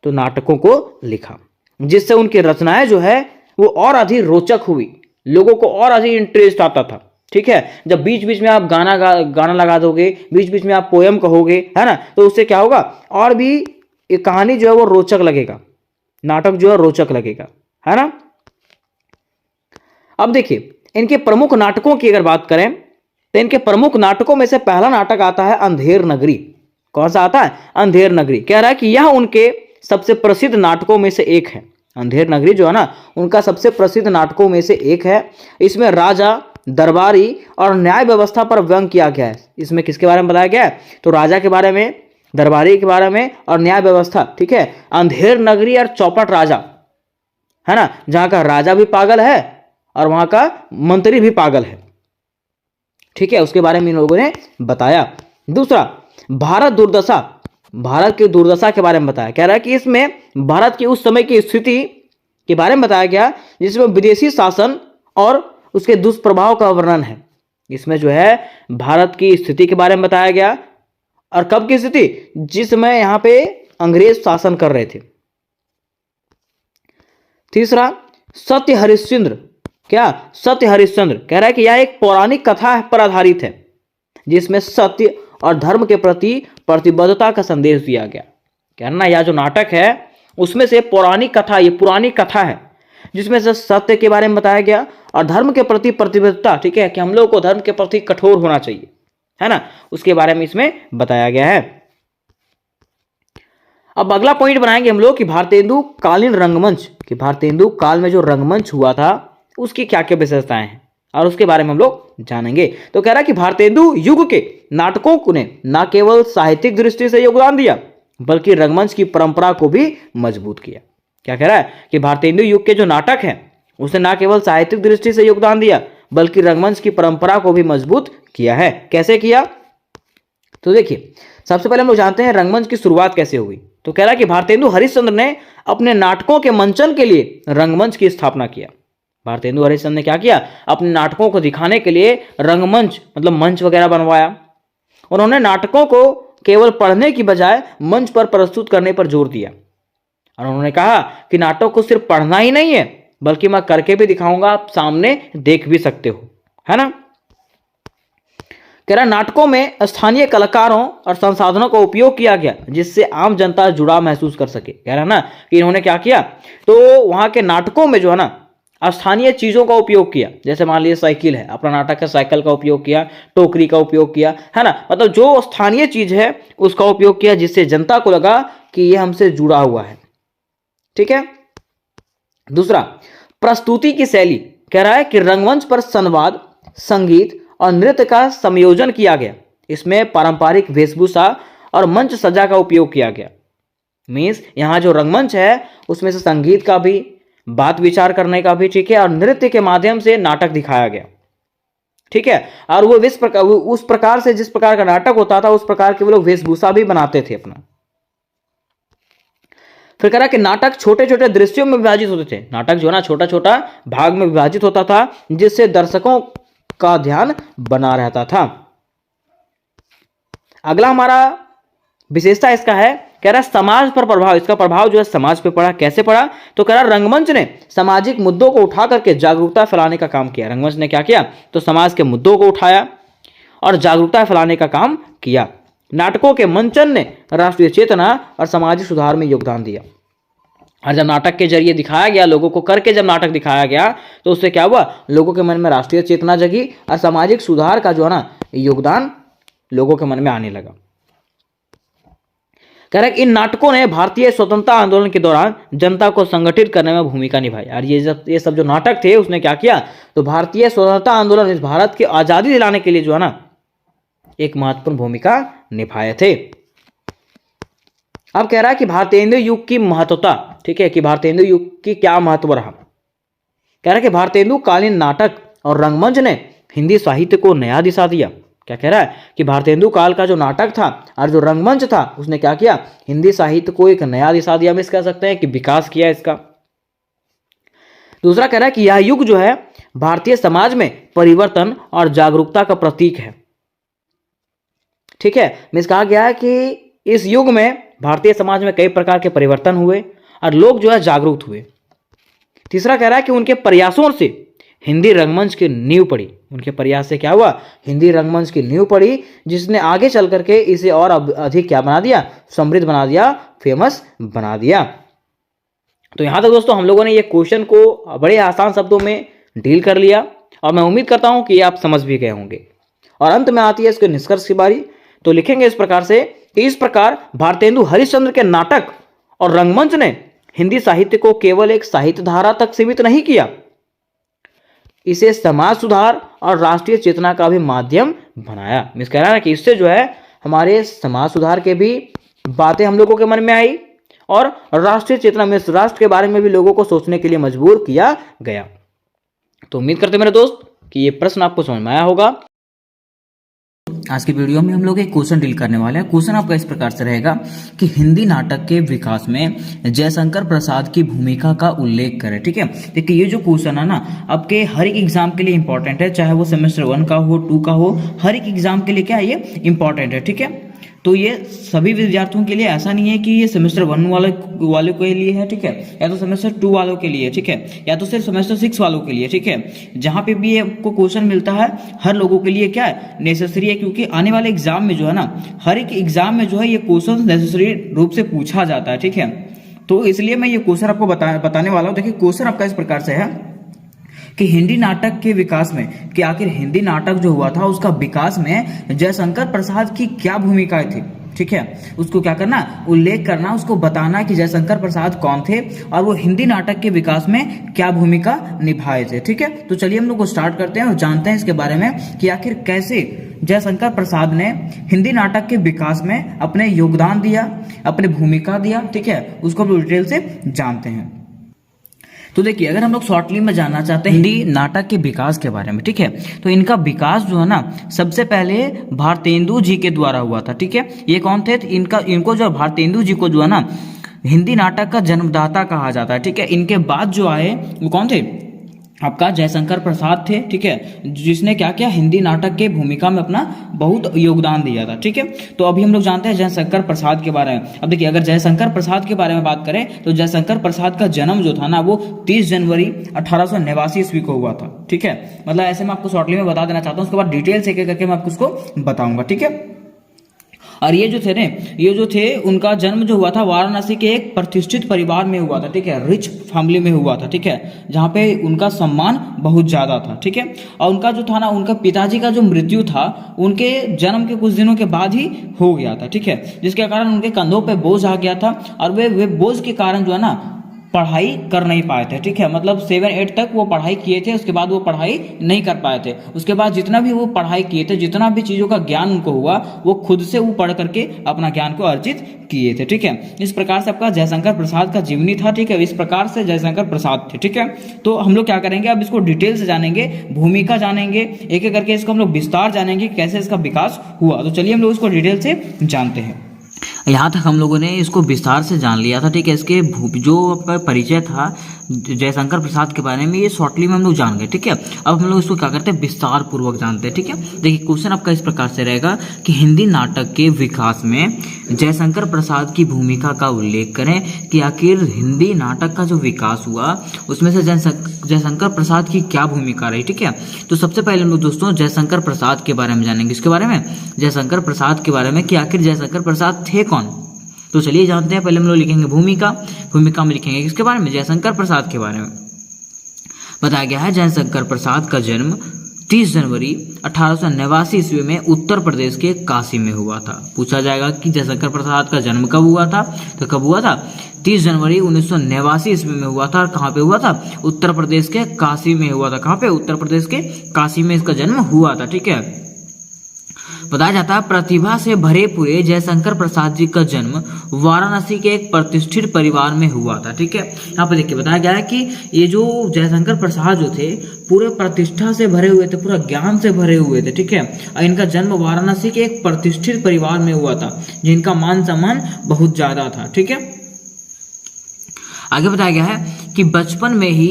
तो नाटकों को लिखा, जिससे उनकी रचनाएं जो है वो और अधिक रोचक हुई, लोगों को और अधिक इंटरेस्ट आता था, ठीक है। जब बीच बीच में आप गाना लगा दोगे, बीच बीच में आप पोयम कहोगे, है ना, तो उससे क्या होगा, और भी एक कहानी जो है वो रोचक लगेगा, नाटक जो है रोचक लगेगा, है ना। अब देखिए इनके प्रमुख नाटकों की अगर बात करें तो इनके प्रमुख नाटकों में से पहला नाटक आता है अंधेर नगरी। कौन सा आता है, अंधेर नगरी। कह रहा है कि यह उनके सबसे प्रसिद्ध नाटकों में से एक है। अंधेर नगरी जो है ना उनका सबसे प्रसिद्ध नाटकों में से एक है। इसमें राजा, दरबारी और न्याय व्यवस्था पर व्यंग किया गया है। इसमें किसके बारे में बताया गया है, तो राजा के बारे में, दरबारी के बारे में और न्याय व्यवस्था, ठीक है। अंधेर नगरी और चौपट राजा, है ना, जहां का राजा भी पागल है और वहां का मंत्री भी पागल है, ठीक है, उसके बारे में इन लोगों ने बताया। दूसरा भारत दुर्दशा, भारत की दुर्दशा के बारे में बताया। कह रहा है कि इसमें भारत की उस समय की स्थिति के बारे में बताया गया जिसमें विदेशी शासन और उसके दुष्प्रभाव का वर्णन है। इसमें जो है भारत की स्थिति के बारे में बताया गया, और कब की स्थिति, जिसमें यहां पे अंग्रेज शासन कर रहे थे। तीसरा सत्य हरिश्चंद्र। क्या, सत्य हरिश्चंद्र। कह रहा है कि यह एक पौराणिक कथा पर आधारित है जिसमें सत्य और धर्म के प्रति प्रतिबद्धता का संदेश दिया गया। कहना यह जो नाटक है उसमें से पौराणिक कथा, ये पुरानी कथा है जिसमें से सत्य के बारे में बताया गया और धर्म के प्रति प्रतिबद्धता, ठीक है, कि हम लोग को धर्म के प्रति कठोर होना चाहिए, है ना, उसके बारे में इसमें बताया गया है। अब अगला पॉइंट बनाएंगे हम लोग कि भारतेंदु कालीन रंगमंच, कि भारतेंदु काल में जो रंगमंच हुआ था उसकी क्या क्या विशेषताएं हैं और उसके बारे में हम लोग जानेंगे। तो कह रहा है कि भारतेंदु युग के नाटकों ने न केवल साहित्यिक दृष्टि से योगदान दिया बल्कि रंगमंच की परंपरा को भी मजबूत किया। क्या कह रहा है कि भारतेंदु युग के जो नाटक हैं उसने न केवल साहित्यिक दृष्टि से योगदान दिया बल्कि रंगमंच की परंपरा को भी मजबूत किया है। कैसे किया, तो देखिए सबसे पहले हम लोग जानते हैं रंगमंच की शुरुआत कैसे हुई। तो कह रहा है कि भारतेंदु हरिश्चंद्र ने अपने नाटकों के मंचन के लिए रंगमंच की स्थापना किया। भारतेंदु हरिश्चंद्र ने क्या किया, अपने नाटकों को दिखाने के लिए रंगमंच मतलब मंच वगैरह बनवाया। उन्होंने नाटकों को केवल पढ़ने की बजाय मंच पर प्रस्तुत करने पर जोर दिया और उन्होंने कहा कि नाटक को सिर्फ पढ़ना ही नहीं है बल्कि मैं करके भी दिखाऊंगा, आप सामने देख भी सकते हो, है ना। कह रहा नाटकों में स्थानीय कलाकारों और संसाधनों का उपयोग किया गया जिससे आम जनता जुड़ाव महसूस कर सके। कह रहा ना कि इन्होंने क्या किया, तो वहां के नाटकों में जो है ना स्थानीय चीजों का उपयोग किया, जैसे मान लीजिए साइकिल है, अपना नाटक है, साइकिल का उपयोग किया, टोकरी का उपयोग किया, है ना, मतलब जो स्थानीय चीज है उसका उपयोग किया जिससे जनता को लगा कि यह हमसे जुड़ा हुआ है। ठीक है। दूसरा, प्रस्तुति की शैली। कह रहा है कि रंगमंच पर संवाद, संगीत और नृत्य का संयोजन किया गया। इसमें पारंपरिक वेशभूषा और मंच सज्जा का उपयोग किया गया। मीन्स यहां जो रंगमंच है उसमें से संगीत का भी, बात विचार करने का भी, ठीक है, और नृत्य के माध्यम से नाटक दिखाया गया। ठीक है। और वो उस प्रकार से जिस प्रकार का नाटक होता था उस प्रकार के वो लोग वेशभूषा भी बनाते थे अपना। फिर कह रहा कि नाटक छोटे छोटे दृश्यों में विभाजित होते थे। नाटक जो है ना छोटा छोटा भाग में विभाजित होता था जिससे दर्शकों का ध्यान बना रहता था। अगला हमारा विशेषता इसका है, कह रहा समाज पर प्रभाव। इसका प्रभाव जो है समाज पे पड़ा। कैसे पड़ा, तो कह रहा रंगमंच ने सामाजिक मुद्दों को उठा करके जागरूकता फैलाने का काम किया। रंगमंच ने क्या किया, तो समाज के मुद्दों को उठाया और जागरूकता फैलाने का काम किया। नाटकों के मंचन ने राष्ट्रीय चेतना और सामाजिक सुधार में योगदान दिया। और जब नाटक के जरिए दिखाया गया, लोगों को करके जब नाटक दिखाया गया तो उससे क्या हुआ, लोगों के मन में राष्ट्रीय चेतना जगी और सामाजिक सुधार का जो है ना योगदान लोगों के मन में आने लगा। कह रहे इन नाटकों ने भारतीय स्वतंत्रता आंदोलन के दौरान जनता को संगठित करने में भूमिका निभाई। और ये सब जो नाटक थे उसने क्या किया, तो भारतीय स्वतंत्रता आंदोलन, इस भारत की आजादी दिलाने के लिए जो है ना एक महत्वपूर्ण भूमिका निभाए थे। अब कह रहा है कि भारतेंदु युग की महत्वता। ठीक है, कि भारतेंदु युग की क्या महत्व रहा। कह रहा है कि भारतेंदु कालीन नाटक और रंगमंच ने हिंदी साहित्य को नया दिशा दिया। क्या कह रहा है कि भारतेंदु काल का जो नाटक था और जो रंगमंच था उसने क्या किया, हिंदी साहित्य को एक नया दिशा दिया। हम इस कह सकते हैं कि विकास किया इसका। दूसरा कह रहा है कि यह युग जो है भारतीय समाज में परिवर्तन और जागरूकता का प्रतीक है। ठीक है, मीन्स कहा गया है कि इस युग में भारतीय समाज में कई प्रकार के परिवर्तन हुए और लोग जो है जागरूक हुए। तीसरा कह रहा है कि उनके प्रयासों से हिंदी रंगमंच की नींव पड़ी। उनके प्रयास से क्या हुआ, हिंदी रंगमंच की नींव पड़ी, जिसने आगे चल करके इसे और अधिक क्या बना दिया, समृद्ध बना दिया, फेमस बना दिया। तो यहां तक दोस्तों हम लोगों ने ये क्वेश्चन को बड़े आसान शब्दों में डील कर लिया और मैं उम्मीद करता हूं कि आप समझ भी गए होंगे। और अंत में आती है इसके निष्कर्ष की बारी। तो लिखेंगे इस प्रकार से कि इस प्रकार भारतेंदु हरिश्चंद्र के नाटक और रंगमंच ने हिंदी साहित्य को केवल एक साहित्य धारा तक सीमित नहीं किया, इसे समाज सुधार और राष्ट्रीय चेतना का भी माध्यम बनाया। मिस कह रहा है कि इससे जो है हमारे समाज सुधार के भी बातें हम लोगों के मन में आई और राष्ट्रीय चेतना में राष्ट्र के बारे में भी लोगों को सोचने के लिए मजबूर किया गया। तो उम्मीद करते मेरे दोस्त कि ये प्रश्न आपको समझ में आया होगा। आज की वीडियो में हम लोग एक क्वेश्चन डील करने वाले हैं। क्वेश्चन आपका इस प्रकार से रहेगा कि हिंदी नाटक के विकास में जयशंकर प्रसाद की भूमिका का उल्लेख करें। ठीक है, देखिए ये जो क्वेश्चन है ना आपके हर एक एग्जाम के लिए इंपॉर्टेंट है, चाहे वो सेमेस्टर 1 का हो, 2 का हो, हर एक एग्जाम के लिए क्या है ये इंपॉर्टेंट है। ठीक है, तो ये सभी विद्यार्थियों के लिए ऐसा नहीं है कि ये सेमेस्टर 1 वालों के लिए है, ठीक है, या तो सेमेस्टर 2 वालों के लिए, ठीक है, या तो सिर्फ सेमेस्टर 6 वालों के लिए। ठीक है, जहां पे भी आपको क्वेश्चन मिलता है हर लोगों के लिए क्या है, नेसेसरी है, क्योंकि आने वाले एग्जाम में जो है ना हर एक एग्जाम में जो है ये क्वेश्चन नेसेसरी रूप से पूछा जाता है। ठीक है, तो इसलिए मैं ये क्वेश्चन आपको बताने वाला हूँ। देखिए क्वेश्चन आपका इस प्रकार से है कि हिंदी नाटक के विकास में, कि आखिर हिंदी नाटक जो हुआ था उसका विकास में जयशंकर प्रसाद की क्या भूमिकाएं थी। ठीक है, उसको क्या करना, उल्लेख करना, उसको बताना कि जयशंकर प्रसाद कौन थे और वो हिंदी नाटक के विकास में क्या भूमिका निभाए थे। ठीक है, तो चलिए हम लोग को स्टार्ट करते हैं और जानते हैं इसके बारे में कि आखिर कैसे जयशंकर प्रसाद ने हिंदी नाटक के विकास में अपने योगदान दिया, अपनी भूमिका दिया। ठीक है, उसको हम डिटेल से जानते हैं। तो देखिए अगर हम लोग शॉर्टली में जानना चाहते हैं हिंदी नाटक के विकास के बारे में, ठीक है, तो इनका विकास जो है ना सबसे पहले भारतेंदु जी के द्वारा हुआ था। ठीक है, ये कौन थे, इनको जो भारतेंदु जी को जो है ना हिंदी नाटक का जन्मदाता कहा जाता है। ठीक है, इनके बाद जो आए वो कौन थे, आपका जयशंकर प्रसाद थे, ठीक है, जिसने क्या किया, हिंदी नाटक के भूमिका में अपना बहुत योगदान दिया था, ठीक है। तो अभी हम लोग जानते हैं जयशंकर प्रसाद के बारे में। अब देखिए, अगर जयशंकर प्रसाद के बारे में बात करें तो जयशंकर प्रसाद का जन्म जो था ना वो 30 जनवरी 1889 ईस्वी को हुआ था, ठीक है। मतलब ऐसे मैं आपको शॉर्टली में बता देना चाहता हूँ, उसके बाद डिटेल से एक करके मैं आपको उसको बताऊंगा, ठीक है। और ये जो थे उनका जन्म जो हुआ था वाराणसी के एक प्रतिष्ठित परिवार में हुआ था, ठीक है, रिच फैमिली में हुआ था, ठीक है, जहाँ पे उनका सम्मान बहुत ज़्यादा था, ठीक है। और उनका जो था ना, उनका पिताजी का जो मृत्यु था उनके जन्म के कुछ दिनों के बाद ही हो गया था, ठीक है, जिसके कारण उनके कंधों पे बोझ आ गया था और वे बोझ के कारण जो है ना पढ़ाई कर नहीं पाए थे, ठीक है। मतलब 7-8 तक वो पढ़ाई किए थे, उसके बाद वो पढ़ाई नहीं कर पाए थे। उसके बाद जितना भी वो पढ़ाई किए थे, जितना भी चीज़ों का ज्ञान उनको हुआ, वो खुद से वो पढ़ करके अपना ज्ञान को अर्जित किए थे, ठीक है। इस प्रकार से आपका जयशंकर प्रसाद का जीवनी था, ठीक है। इस प्रकार से जयशंकर प्रसाद थे, ठीक है। तो हम लोग क्या करेंगे, अब इसको डिटेल से जानेंगे, भूमिका जानेंगे, एक एक करके इसको हम लोग विस्तार जानेंगे कैसे इसका विकास हुआ। तो चलिए हम लोग इसको डिटेल से जानते हैं। यहाँ तक हम लोगों ने इसको विस्तार से जान लिया था, ठीक है। इसके जो आपका परिचय था जयशंकर प्रसाद के बारे में, ये शॉर्टली में हम लोग जान गए, ठीक है। अब हम लोग इसको क्या करते हैं, विस्तार पूर्वक जानते हैं, ठीक है। देखिए, क्वेश्चन आपका इस प्रकार से रहेगा कि हिंदी नाटक के विकास में जयशंकर प्रसाद की भूमिका का उल्लेख करें कि आखिर हिंदी नाटक का जो विकास हुआ उसमें से जयशंकर प्रसाद की क्या भूमिका रही, ठीक है। तो सबसे पहले हम लोग दोस्तों जयशंकर प्रसाद के बारे में जानेंगे। इसके बारे में, जयशंकर प्रसाद के बारे में कि आखिर जयशंकर प्रसाद थे कौन। तो चलिए जानते हैं। पहले हम लोग लिखेंगे भूमिका में लिखेंगे किसके बारे में, जयशंकर प्रसाद के बारे में। बताया गया है जयशंकर प्रसाद का जन्म 30 जनवरी 1889 ईस्वी में उत्तर प्रदेश के काशी में हुआ था। पूछा जाएगा कि जयशंकर प्रसाद का जन्म कब हुआ था, तो कब हुआ था, 30 जनवरी 1989 ईस्वी में हुआ था। और कहाँ पे हुआ था, उत्तर प्रदेश के काशी में हुआ था। कहाँ पे, उत्तर प्रदेश के काशी में इसका जन्म हुआ था, ठीक है। बताया जाता है प्रतिभा से भरे पूरे जयशंकर प्रसाद जी का जन्म वाराणसी के एक प्रतिष्ठित परिवार में हुआ था, ठीक है। यहाँ पे देखिए बताया गया है कि ये जो जयशंकर प्रसाद जो थे पूरे प्रतिष्ठा से भरे हुए थे, पूरा ज्ञान से भरे हुए थे, ठीक है। और इनका जन्म वाराणसी के एक प्रतिष्ठित परिवार में हुआ था जिनका मान सम्मान बहुत ज्यादा था, ठीक है। आगे बताया गया है कि बचपन में ही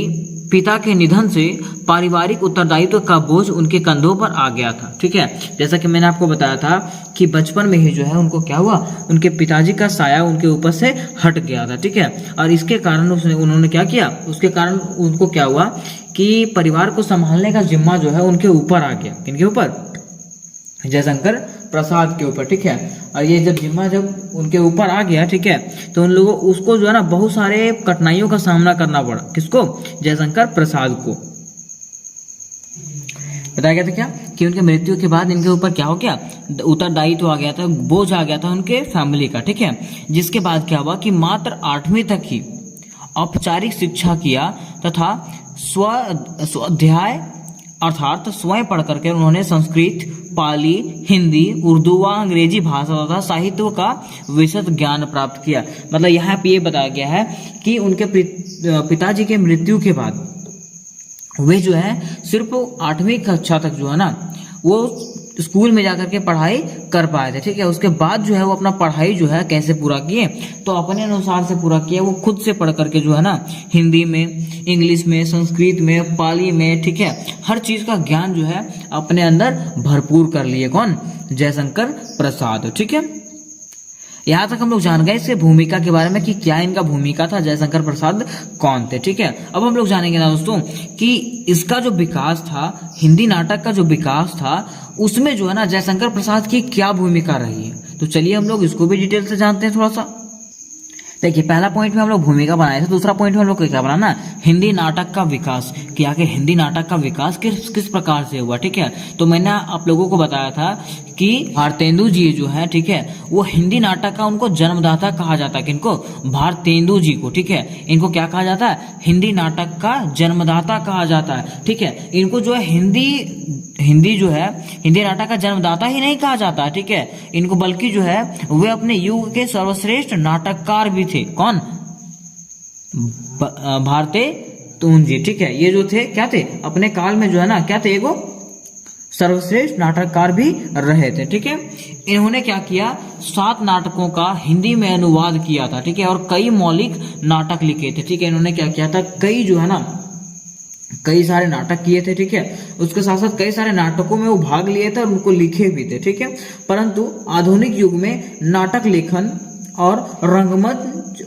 पिता के निधन से पारिवारिक उत्तरदायित्व का बोझ उनके कंधों पर आ गया था, ठीक है। जैसा कि मैंने आपको बताया था कि बचपन में ही जो है उनको क्या हुआ, उनके पिताजी का साया उनके ऊपर से हट गया था, ठीक है। और इसके कारण उन्होंने क्या किया, उसके कारण उनको क्या हुआ कि परिवार को संभालने का जिम्मा जो है उनके ऊपर आ गया। किनके ऊपर, जयशंकर प्रसाद के ऊपर, ठीक है। और ये जब जिम्मा जब उनके ऊपर आ गया, ठीक है, तो उन लोगों उसको जो है ना बहुत सारे कठिनाइयों का सामना करना पड़ा। किसको, जयशंकर प्रसाद को। बताया गया था क्या कि उनके मृत्यु के बाद इनके ऊपर क्या हो गया, उत्तरदायित्व आ गया था, बोझ आ गया था उनके फैमिली का, ठीक है। जिसके बाद क्या हुआ कि मात्र 8वीं तक ही औपचारिक शिक्षा किया तथा स्वाध्याय अर्थात स्वयं पढ़ करके उन्होंने संस्कृत, पाली, हिंदी, उर्दू व अंग्रेजी भाषा तथा साहित्य का विशद ज्ञान प्राप्त किया। मतलब यहाँ पे ये बताया गया है कि उनके पिताजी के मृत्यु के बाद वे जो है सिर्फ 8वीं कक्षा तक जो है ना वो स्कूल में जाकर के पढ़ाई कर पाए थे, ठीक है। उसके बाद जो है वो अपना पढ़ाई जो है कैसे पूरा किए, तो अपने अनुसार से पूरा किया। वो खुद से पढ़ करके जो है ना हिंदी में, इंग्लिश में, संस्कृत में, पाली में, ठीक है, हर चीज का ज्ञान जो है अपने अंदर भरपूर कर लिए। कौन, जयशंकर प्रसाद, ठीक है। यहाँ तक हम लोग जान गए इसके भूमिका के बारे में कि क्या इनका भूमिका था, जयशंकर प्रसाद कौन थे, ठीक है। अब हम लोग जानेंगे ना दोस्तों कि इसका जो विकास था, हिंदी नाटक का जो विकास था, उसमें जो है ना जयशंकर प्रसाद की क्या भूमिका रही है। तो चलिए हम लोग इसको भी डिटेल से जानते हैं थोड़ा सा। देखिए, पहला पॉइंट में हम लोग भूमिका बनाए थे, दूसरा पॉइंट में हम लोग क्या बनाना, हिंदी नाटक का विकास, कि आखिर हिंदी नाटक का विकास किस प्रकार से हुआ, ठीक है। तो मैंने आप लोगों को बताया था कि भारतेंदु जी जो है, ठीक है, वो हिंदी नाटक का उनको जन्मदाता कहा जाता है। किनको, भारतेंदु जी को, ठीक है। इनको क्या कहा जाता है, हिंदी नाटक का जन्मदाता कहा जाता है, ठीक है। इनको जो है हिंदी जो है हिंदी नाटक का जन्मदाता ही नहीं कहा जाता, ठीक है। इनको बल्कि जो है वे अपने युग के सर्वश्रेष्ठ नाटककार भी थे। कौन, भारतेंदु जी, ठीक है। ये जो थे क्या थे, अपने काल में जो है ना क्या थे, एगो सर्वश्रेष्ठ नाटककार भी रहे थे, ठीक है। इन्होंने क्या किया, 7 नाटकों का हिंदी में अनुवाद किया था, ठीक है, और कई मौलिक नाटक लिखे थे, ठीक है। इन्होंने क्या किया था, कई जो है ना कई सारे नाटक किए थे, ठीक है। उसके साथ साथ कई सारे नाटकों में वो भाग लिए थे और उनको लिखे भी थे, ठीक है। परंतु आधुनिक युग में नाटक लेखन और रंगमंच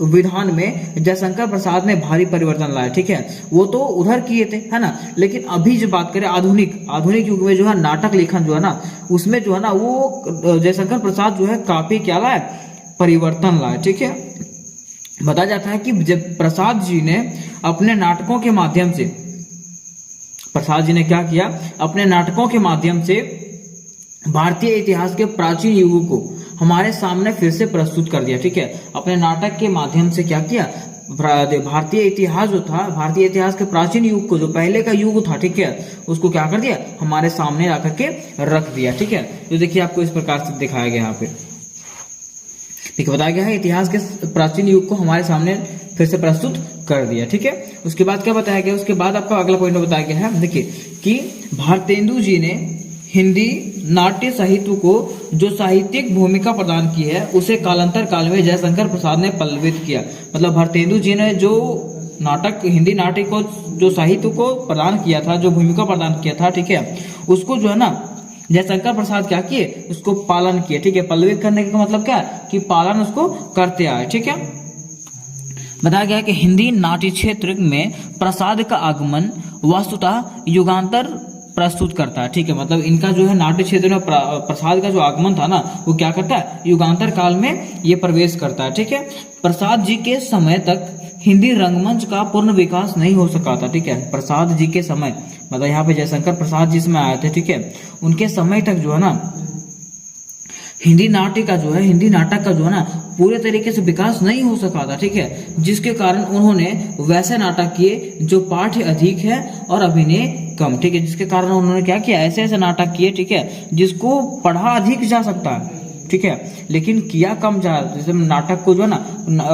विधान में जयशंकर प्रसाद ने भारी परिवर्तन लाया, ठीक है। वो तो उधर किए थे, है ना, लेकिन अभी जब बात करें आधुनिक युग में जो है नाटक लेखन जो है ना, उसमें जो है ना वो जयशंकर प्रसाद जो है काफी क्या लाए, परिवर्तन लाए, ठीक है। बताया जाता है कि जब प्रसाद जी ने अपने नाटकों के माध्यम से, प्रसाद जी ने क्या किया, अपने नाटकों के माध्यम से भारतीय इतिहास के प्राचीन युगों को हमारे सामने फिर से प्रस्तुत कर दिया, ठीक है। अपने नाटक के माध्यम से क्या किया, भारतीय इतिहास जो था, भारतीय इतिहास के प्राचीन युग को, जो पहले का युग था, ठीक है, उसको क्या कर दिया, हमारे सामने आकर के रख दिया, ठीक है। तो देखिए आपको इस प्रकार से दिखाया गया यहाँ पे, ठीक है, बताया गया है इतिहास के प्राचीन युग को हमारे सामने फिर से प्रस्तुत कर दिया, ठीक है। उसके बाद क्या बताया गया, उसके बाद आपका अगला पॉइंट बताया गया है, देखिए कि भारतेंदु जी ने हिंदी नाट्य साहित्य को जो साहित्यिक भूमिका प्रदान की है उसे कालांतर काल में जयशंकर प्रसाद ने पल्लवित किया। मतलब भारतेंदु जी ने जो नाटक, हिंदी नाटक को जो साहित्य को प्रदान किया था, जो भूमिका प्रदान किया था, ठीक है, उसको जो है ना जयशंकर प्रसाद क्या किए, उसको पालन किए, ठीक है। पल्लवित करने का मतलब क्या है कि पालन उसको करते आए, ठीक है। बताया गया कि हिंदी नाट्य क्षेत्र में प्रसाद का आगमन वस्तुतः युगांतर प्रस्तुत करता है, ठीक है। मतलब इनका जो है नाट्य क्षेत्र में प्रसाद का जो आगमन था ना, वो क्या करता है, युगांतर काल में ये प्रवेश करता है, ठीक है। प्रसाद जी के समय तक हिंदी रंगमंच का पूर्ण विकास नहीं हो सका था, ठीक है। प्रसाद जी के समय, मतलब यहाँ पे जयशंकर प्रसाद जिसमें आए थे, ठीक है, उनके समय तक जो है ना हिंदी नाटक का जो है ना पूरे तरीके से विकास नहीं हो सका था, ठीक है। जिसके कारण उन्होंने वैसे नाटक किए जो पाठ्य अधिक है और अभिनय कम, ठीक है। जिसके कारण उन्होंने क्या किया, ऐसे ऐसे नाटक किए, ठीक है, जिसको पढ़ा अधिक जा सकता है, ठीक है, लेकिन किया कम जा, जैसे नाटक को जो है ना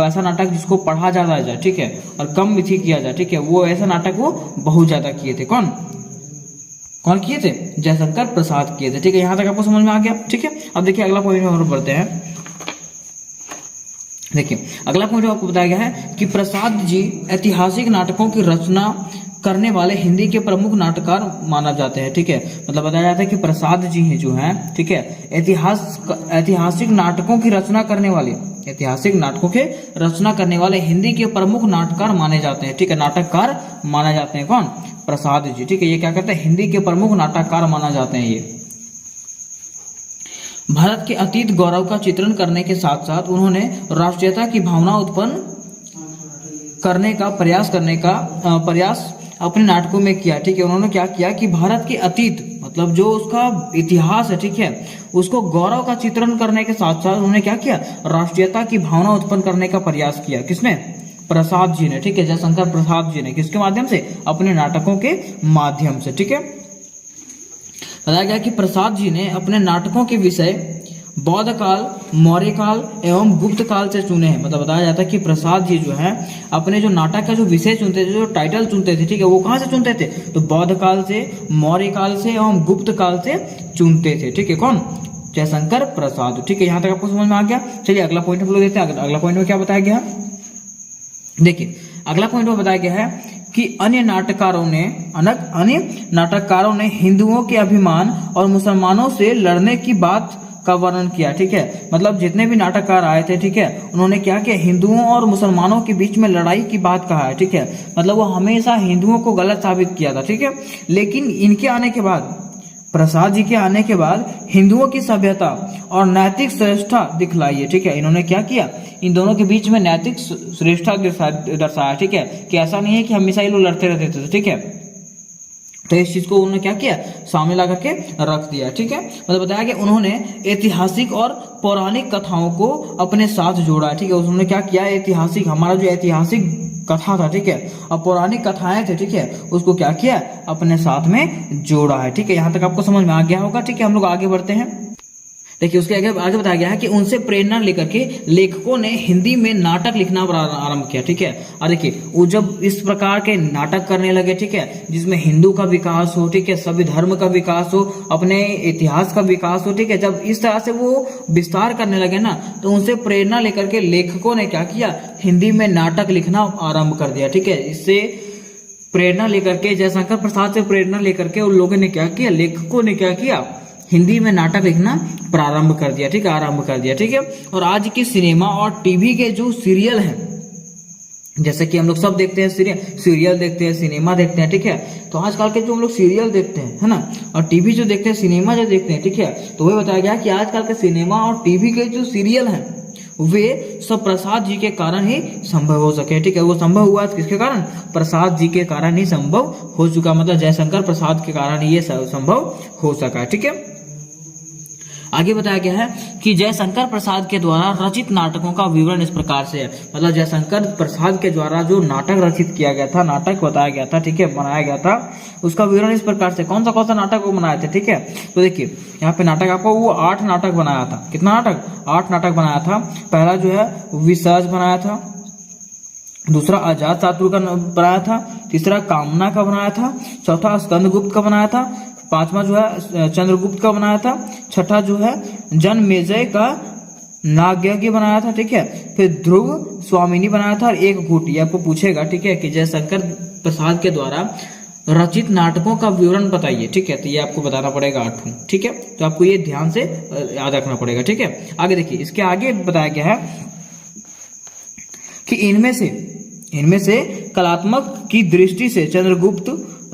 ऐसा नाटक जिसको पढ़ा ज्यादा जाए, ठीक है, और कम भी किया जाए, ठीक है, वो ऐसा नाटक वो बहुत ज्यादा किए थे। कौन किए थे, जयशंकर प्रसाद किए थे, ठीक है। यहां तक आपको समझ में आ गया, ठीक है। अब देखिए अगला पॉइंट में हम बढ़ते हैं। देखिए अगला पॉइंट आपको बताया गया है कि प्रसाद जी ऐतिहासिक नाटकों की रचना करने वाले हिंदी के प्रमुख नाटककार माना जाते हैं, ठीक है। मतलब बताया जाता है कि प्रसाद जी हैं जो हैं, ठीक है, ऐतिहासिक नाटकों की रचना करने वाले, ऐतिहासिक नाटकों के रचना करने वाले हिंदी के प्रमुख नाटककार माने जाते हैं, ठीक है। नाटककार माने जाते हैं कौन, प्रसाद जी, ठीक है। ये क्या करते हैं, हिंदी के प्रमुख नाटककार माना जाते हैं। ये भारत के अतीत गौरव का चित्रण करने के साथ साथ उन्होंने राष्ट्रीयता की भावना उत्पन्न करने का प्रयास अपने नाटकों में किया, ठीक है। उन्होंने क्या किया कि भारत के अतीत, मतलब जो उसका इतिहास है, ठीक है, उसको गौरव का चित्रण करने के साथ साथ उन्होंने क्या किया, राष्ट्रीयता की भावना उत्पन्न करने का प्रयास किया। किसने, प्रसाद जी ने, ठीक है, जयशंकर प्रसाद जी ने। किसके माध्यम से, अपने नाटकों के माध्यम से, ठीक है। बताया गया कि प्रसाद जी ने अपने नाटकों के विषय बौद्ध काल, मौर्य काल एवं गुप्त काल से चुने हैं। मतलब बताया जाता है कि प्रसाद जी जो है अपने जो नाटक का जो विषय चुनते थे, जो टाइटल चुनते थे, ठीक है, वो कहाँ से चुनते थे, तो बौद्ध काल से, मौर्य काल से एवं गुप्त काल से चुनते थे, ठीक है। कौन, जयशंकर प्रसाद, ठीक है। यहाँ तक आपको समझ में आ गया। चलिए अगला पॉइंट हम लोग देखते हैं। अगला पॉइंट में क्या बताया गया, देखिए अगला पॉइंट में बताया गया है कि अन्य नाटककारों ने हिंदुओं के अभिमान और मुसलमानों से लड़ने की बात का वर्णन किया, ठीक है। मतलब जितने भी नाटककार आए थे, ठीक है, उन्होंने क्या किया, हिंदुओं और मुसलमानों के बीच में लड़ाई की बात कहा है, ठीक है। मतलब वो हमेशा हिंदुओं को गलत साबित किया था, ठीक है। लेकिन इनके आने के बाद, प्रसाद जी के आने के बाद हिंदुओं की सभ्यता और नैतिक श्रेष्ठता दिखलाई है, ठीक है। इन्होंने क्या किया, इन दोनों के बीच में नैतिक श्रेष्ठता दर्शाया, ठीक है, कि ऐसा नहीं है कि हमेशा ये लोग लड़ते रहते थे, ठीक है। तो इस चीज को उन्होंने क्या किया, सामने ला करके रख दिया, ठीक है। मतलब बताया कि उन्होंने ऐतिहासिक और पौराणिक कथाओं को अपने साथ जोड़ा, ठीक है। उन्होंने क्या किया, ऐतिहासिक, हमारा जो ऐतिहासिक कथा था, ठीक है, और पौराणिक कथाएं थे, ठीक है, उसको क्या किया, अपने साथ में जोड़ा है, ठीक है। यहाँ तक आपको समझ में आ गया होगा, ठीक है। हम लोग आगे बढ़ते हैं। देखिए उसके आगे बताया गया है कि उनसे प्रेरणा लेकर के लेखकों ने हिंदी में नाटक लिखना आरंभ किया, ठीक है। और देखिए वो जब इस प्रकार के नाटक करने लगे, ठीक है, जिसमें हिंदू का विकास हो, ठीक है, सभी धर्म का विकास हो, अपने इतिहास का विकास हो, ठीक है, जब इस तरह से वो विस्तार करने लगे ना, तो उनसे प्रेरणा लेकर के लेखकों ने क्या किया, हिंदी में नाटक लिखना आरंभ कर दिया, ठीक है। इससे प्रेरणा लेकर के, जयशंकर प्रसाद से प्रेरणा लेकर के उन लोगों ने क्या किया, लेखकों ने क्या किया, हिंदी में नाटक लिखना प्रारंभ कर दिया, ठीक है, आरंभ कर दिया, ठीक है। और आज की सिनेमा और टीवी के जो सीरियल हैं, जैसे कि हम लोग सब देखते हैं, सीरियल देखते हैं, सिनेमा देखते हैं, ठीक है। तो आजकल के जो हम लोग सीरियल देखते हैं, है ना, और टीवी जो देखते हैं, सिनेमा जो देखते हैं, ठीक है, तो वही बताया गया कि आजकल के सिनेमा और टीवी के जो सीरियल हैं वे सब प्रसाद जी के कारण ही संभव हो सके, ठीक है। वो संभव हुआ किसके कारण, प्रसाद जी के कारण ही संभव हो चुका, मतलब जयशंकर प्रसाद के कारण ही ये संभव हो सका, ठीक है। आगे बताया गया है कि जयशंकर प्रसाद के द्वारा रचित नाटकों का विवरण इस प्रकार से है, मतलब जयशंकर प्रसाद के द्वारा जो नाटक रचित किया गया था, नाटक बताया गया था, ठीक है, बनाया गया था, उसका विवरण इस प्रकार से, कौन सा नाटक वो बनाए थे, ठीक है। तो देखिए यहाँ पे नाटक आपको वो 8 नाटक बनाया था, कितना नाटक, 8 नाटक बनाया था। पहला जो है विसर्ज बनाया था, दूसरा अजात शत्रु का बनाया था, तीसरा कामना का बनाया था, चौथा स्कंदगुप्त का बनाया था, पांचवा जो है चंद्रगुप्त का बनाया था, छठा जो है जनमेजय का नाग्यज्ञ बनाया था, ठीक है। फिर ध्रुव स्वामिनी बनाया था और एक घूट। ये आपको पूछेगा, ठीक है, कि जयशंकर प्रसाद के द्वारा रचित नाटकों का विवरण बताइए, ठीक है, तो ये आपको बताना पड़ेगा 8, ठीक है। तो आपको ये ध्यान से याद रखना पड़ेगा, ठीक है। आगे देखिए, इसके आगे बताया गया है कि इनमें से कलात्मक की दृष्टि से चंद्रगुप्त,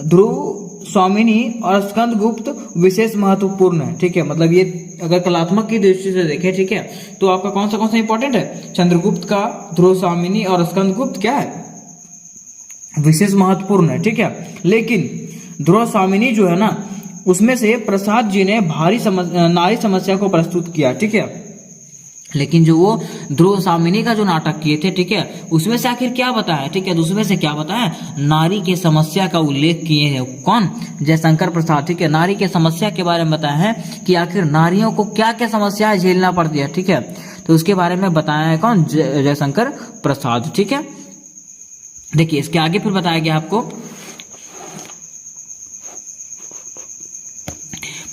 ध्रुव स्वामिनी और स्कंदगुप्त विशेष महत्वपूर्ण है, ठीक है। मतलब ये अगर कलात्मक की दृष्टि से देखें, ठीक है, तो आपका कौन सा इंपॉर्टेंट है, चंद्रगुप्त का, ध्रुव स्वामिनी और स्कंदगुप्त क्या है, विशेष महत्वपूर्ण है, ठीक है। लेकिन ध्रुव स्वामिनी जो है ना, उसमें से प्रसाद जी ने नारी समस्या को प्रस्तुत किया, ठीक है। लेकिन जो वो ध्रुव स्वामिनी का जो नाटक किए थे, ठीक है, उसमें से आखिर क्या बताया, ठीक है, तो उसमें से क्या बताया, नारी के समस्या का उल्लेख किए हैं, कौन, जयशंकर प्रसाद, ठीक है। नारी के समस्या के बारे में बताया है कि आखिर नारियों को क्या क्या समस्याएं झेलना पड़ती है, ठीक है, तो उसके बारे में बताया है कौन, जयशंकर प्रसाद, ठीक है। देखिए इसके आगे फिर बताया गया आपको,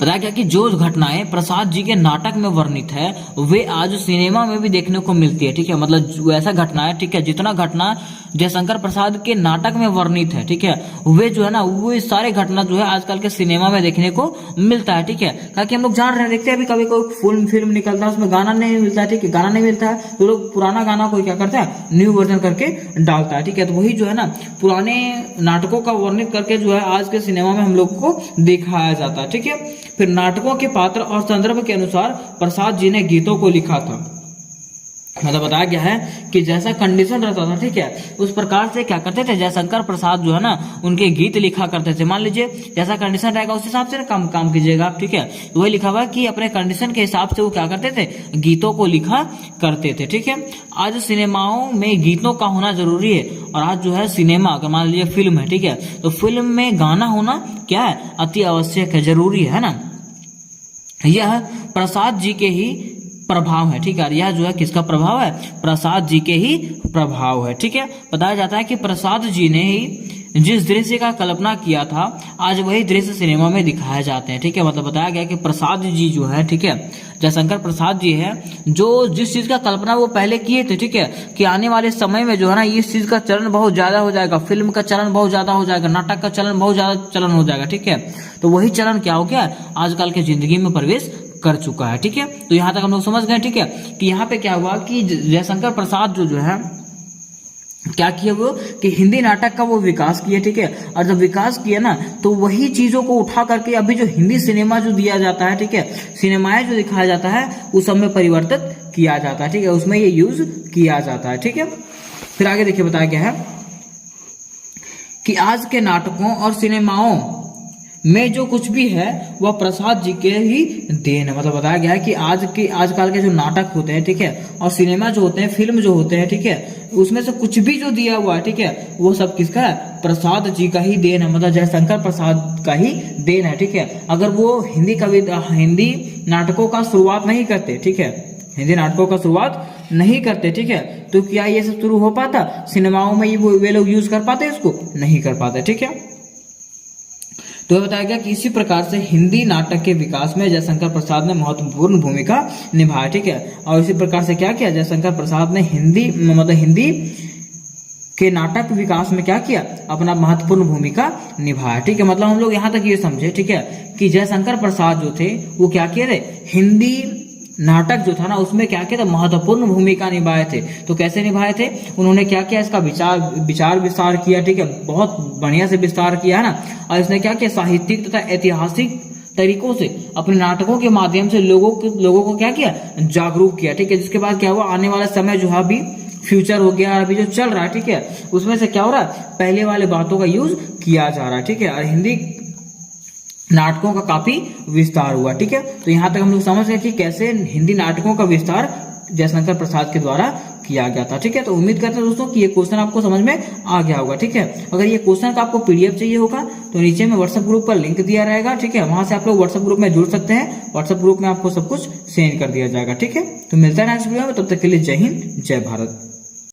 बताया गया कि जो घटनाएं प्रसाद जी के नाटक में वर्णित है वे आज सिनेमा में भी देखने को मिलती है, ठीक है। मतलब वैसा घटना है, ठीक है, जितना घटना जयशंकर प्रसाद के नाटक में वर्णित है, ठीक है, वे जो है ना, वो सारे घटना जो है आजकल के सिनेमा में देखने को मिलता है, ठीक है। ताकि हम लोग जान रहे हैं, देखते हैं अभी कभी कोई फिल्म निकलता है, उसमें गाना नहीं मिलता है, ठीक है, गाना नहीं मिलता है, तो लोग पुराना गाना कोई क्या करता है, न्यू वर्जन करके डालता है, ठीक है। तो वही जो है ना, पुराने नाटकों का वर्णित करके जो है आज के सिनेमा में हम लोग को दिखाया जाता है, ठीक है। फिर नाटकों के पात्र और संदर्भ के अनुसार प्रसाद जी ने गीतों को लिखा था, मतलब बताया गया है कि जैसा कंडीशन रहता था, ठीक है, उस प्रकार से क्या करते थे जयशंकर प्रसाद जो है ना, उनके गीत लिखा करते थे। मान लीजिए जैसा कंडीशन रहेगा उस हिसाब से काम कीजिएगा आप, ठीक है। वही लिखा हुआ कि अपने कंडीशन के हिसाब से वो क्या करते थे, गीतों को लिखा करते थे, ठीक है। आज सिनेमाओं में गीतों का होना जरूरी है, और आज जो है सिनेमा, अगर मान लीजिए फिल्म है, ठीक है, तो फिल्म में गाना होना क्या है, अति आवश्यक है, जरूरी है ना। यह प्रसाद जी के ही प्रभाव है, ठीक है। यह जो है किसका प्रभाव है, प्रसाद जी के ही प्रभाव है, ठीक है। बताया जाता है कि प्रसाद जी ने ही जिस दृश्य का कल्पना किया था आज वही दृश्य सिनेमा में दिखाए जाते हैं, ठीक है। मतलब बताया गया कि प्रसाद जी जो है, ठीक है, जयशंकर प्रसाद जी है, जो जिस चीज का कल्पना वो पहले किए थे, ठीक है, कि आने वाले समय में जो है ना इस चीज का चलन बहुत ज्यादा हो जाएगा, फिल्म का चलन बहुत ज्यादा हो जाएगा, नाटक का चलन बहुत ज्यादा चलन हो जाएगा, ठीक है। तो वही चलन क्या हो गया, आजकल के जिंदगी में प्रवेश कर चुका है, ठीक है। तो यहां तक हम लोग समझ गए, ठीक है, कि यहाँ पे क्या हुआ कि जयशंकर प्रसाद जो है क्या किया वो, कि हिंदी नाटक का वो विकास किया, ठीक है। और जब विकास किया ना, तो वही चीजों को उठा करके अभी जो हिंदी सिनेमा जो दिया जाता है, ठीक है, सिनेमाएं जो दिखाया जाता है उस सब में परिवर्तित किया जाता है, ठीक है, उसमें ये यूज किया जाता है, ठीक है। फिर आगे देखिए बताया गया है कि आज के नाटकों और सिनेमाओं में जो कुछ भी है वह प्रसाद जी के ही देन है। मतलब बताया गया है कि आजकल के जो नाटक होते हैं, ठीक है, और सिनेमा जो होते हैं, फिल्म जो होते हैं, ठीक है, उसमें से कुछ भी जो दिया हुआ है, ठीक है, वो सब किसका है, प्रसाद जी का ही देन है, मतलब जयशंकर प्रसाद का ही देन है, ठीक है। अगर वो हिंदी नाटकों का शुरुआत नहीं करते, ठीक है, हिंदी नाटकों का शुरुआत नहीं करते, ठीक है, तो क्या ये सब शुरू हो पाता, सिनेमाओं में वे लोग यूज कर पाते, इसको नहीं कर पाते, ठीक है। तो बताया गया कि इसी प्रकार से हिंदी नाटक के विकास में जयशंकर प्रसाद ने महत्वपूर्ण भूमिका निभाई, ठीक है। और इसी प्रकार से क्या किया, जयशंकर प्रसाद ने हिंदी के नाटक विकास में क्या किया, अपना महत्वपूर्ण भूमिका निभाया। ठीक है, मतलब हम लोग यहाँ तक ये समझे, ठीक है, कि जयशंकर प्रसाद जो थे वो क्या किए थे, हिंदी नाटक जो था ना उसमें क्या किया था, महत्वपूर्ण भूमिका निभाए थे। तो कैसे निभाए थे, उन्होंने क्या किया, इसका विचार विस्तार किया। ठीक है, बहुत बढ़िया से विस्तार किया है ना। और इसने क्या किया, साहित्यिक तथा ऐतिहासिक तरीकों से अपने नाटकों के माध्यम से लोगों को क्या किया, जागरूक किया। ठीक है, जिसके बाद क्या हुआ, आने वाला समय जो है अभी फ्यूचर हो गया, अभी जो चल रहा है, ठीक है, उसमें से क्या हो रहा है, पहले वाले बातों का यूज किया जा रहा है। ठीक है, और हिंदी नाटकों का काफी विस्तार हुआ। ठीक है, तो यहाँ तक हम लोग समझ गए कि कैसे हिंदी नाटकों का विस्तार जयशंकर प्रसाद के द्वारा किया गया था। ठीक है, तो उम्मीद करते हैं दोस्तों कि ये क्वेश्चन आपको समझ में आ गया होगा। ठीक है, अगर ये क्वेश्चन का आपको पीडीएफ चाहिए होगा तो नीचे में व्हाट्सएप ग्रुप का लिंक दिया रहेगा। ठीक है, वहां से आप लोग व्हाट्सएप ग्रुप में जुड़ सकते हैं। व्हाट्सएप ग्रुप में आपको सब कुछ सेंड कर दिया जाएगा। ठीक है, तो मिलता है नेक्स्ट वीडियो में, तब तक के लिए जय हिंद जय भारत।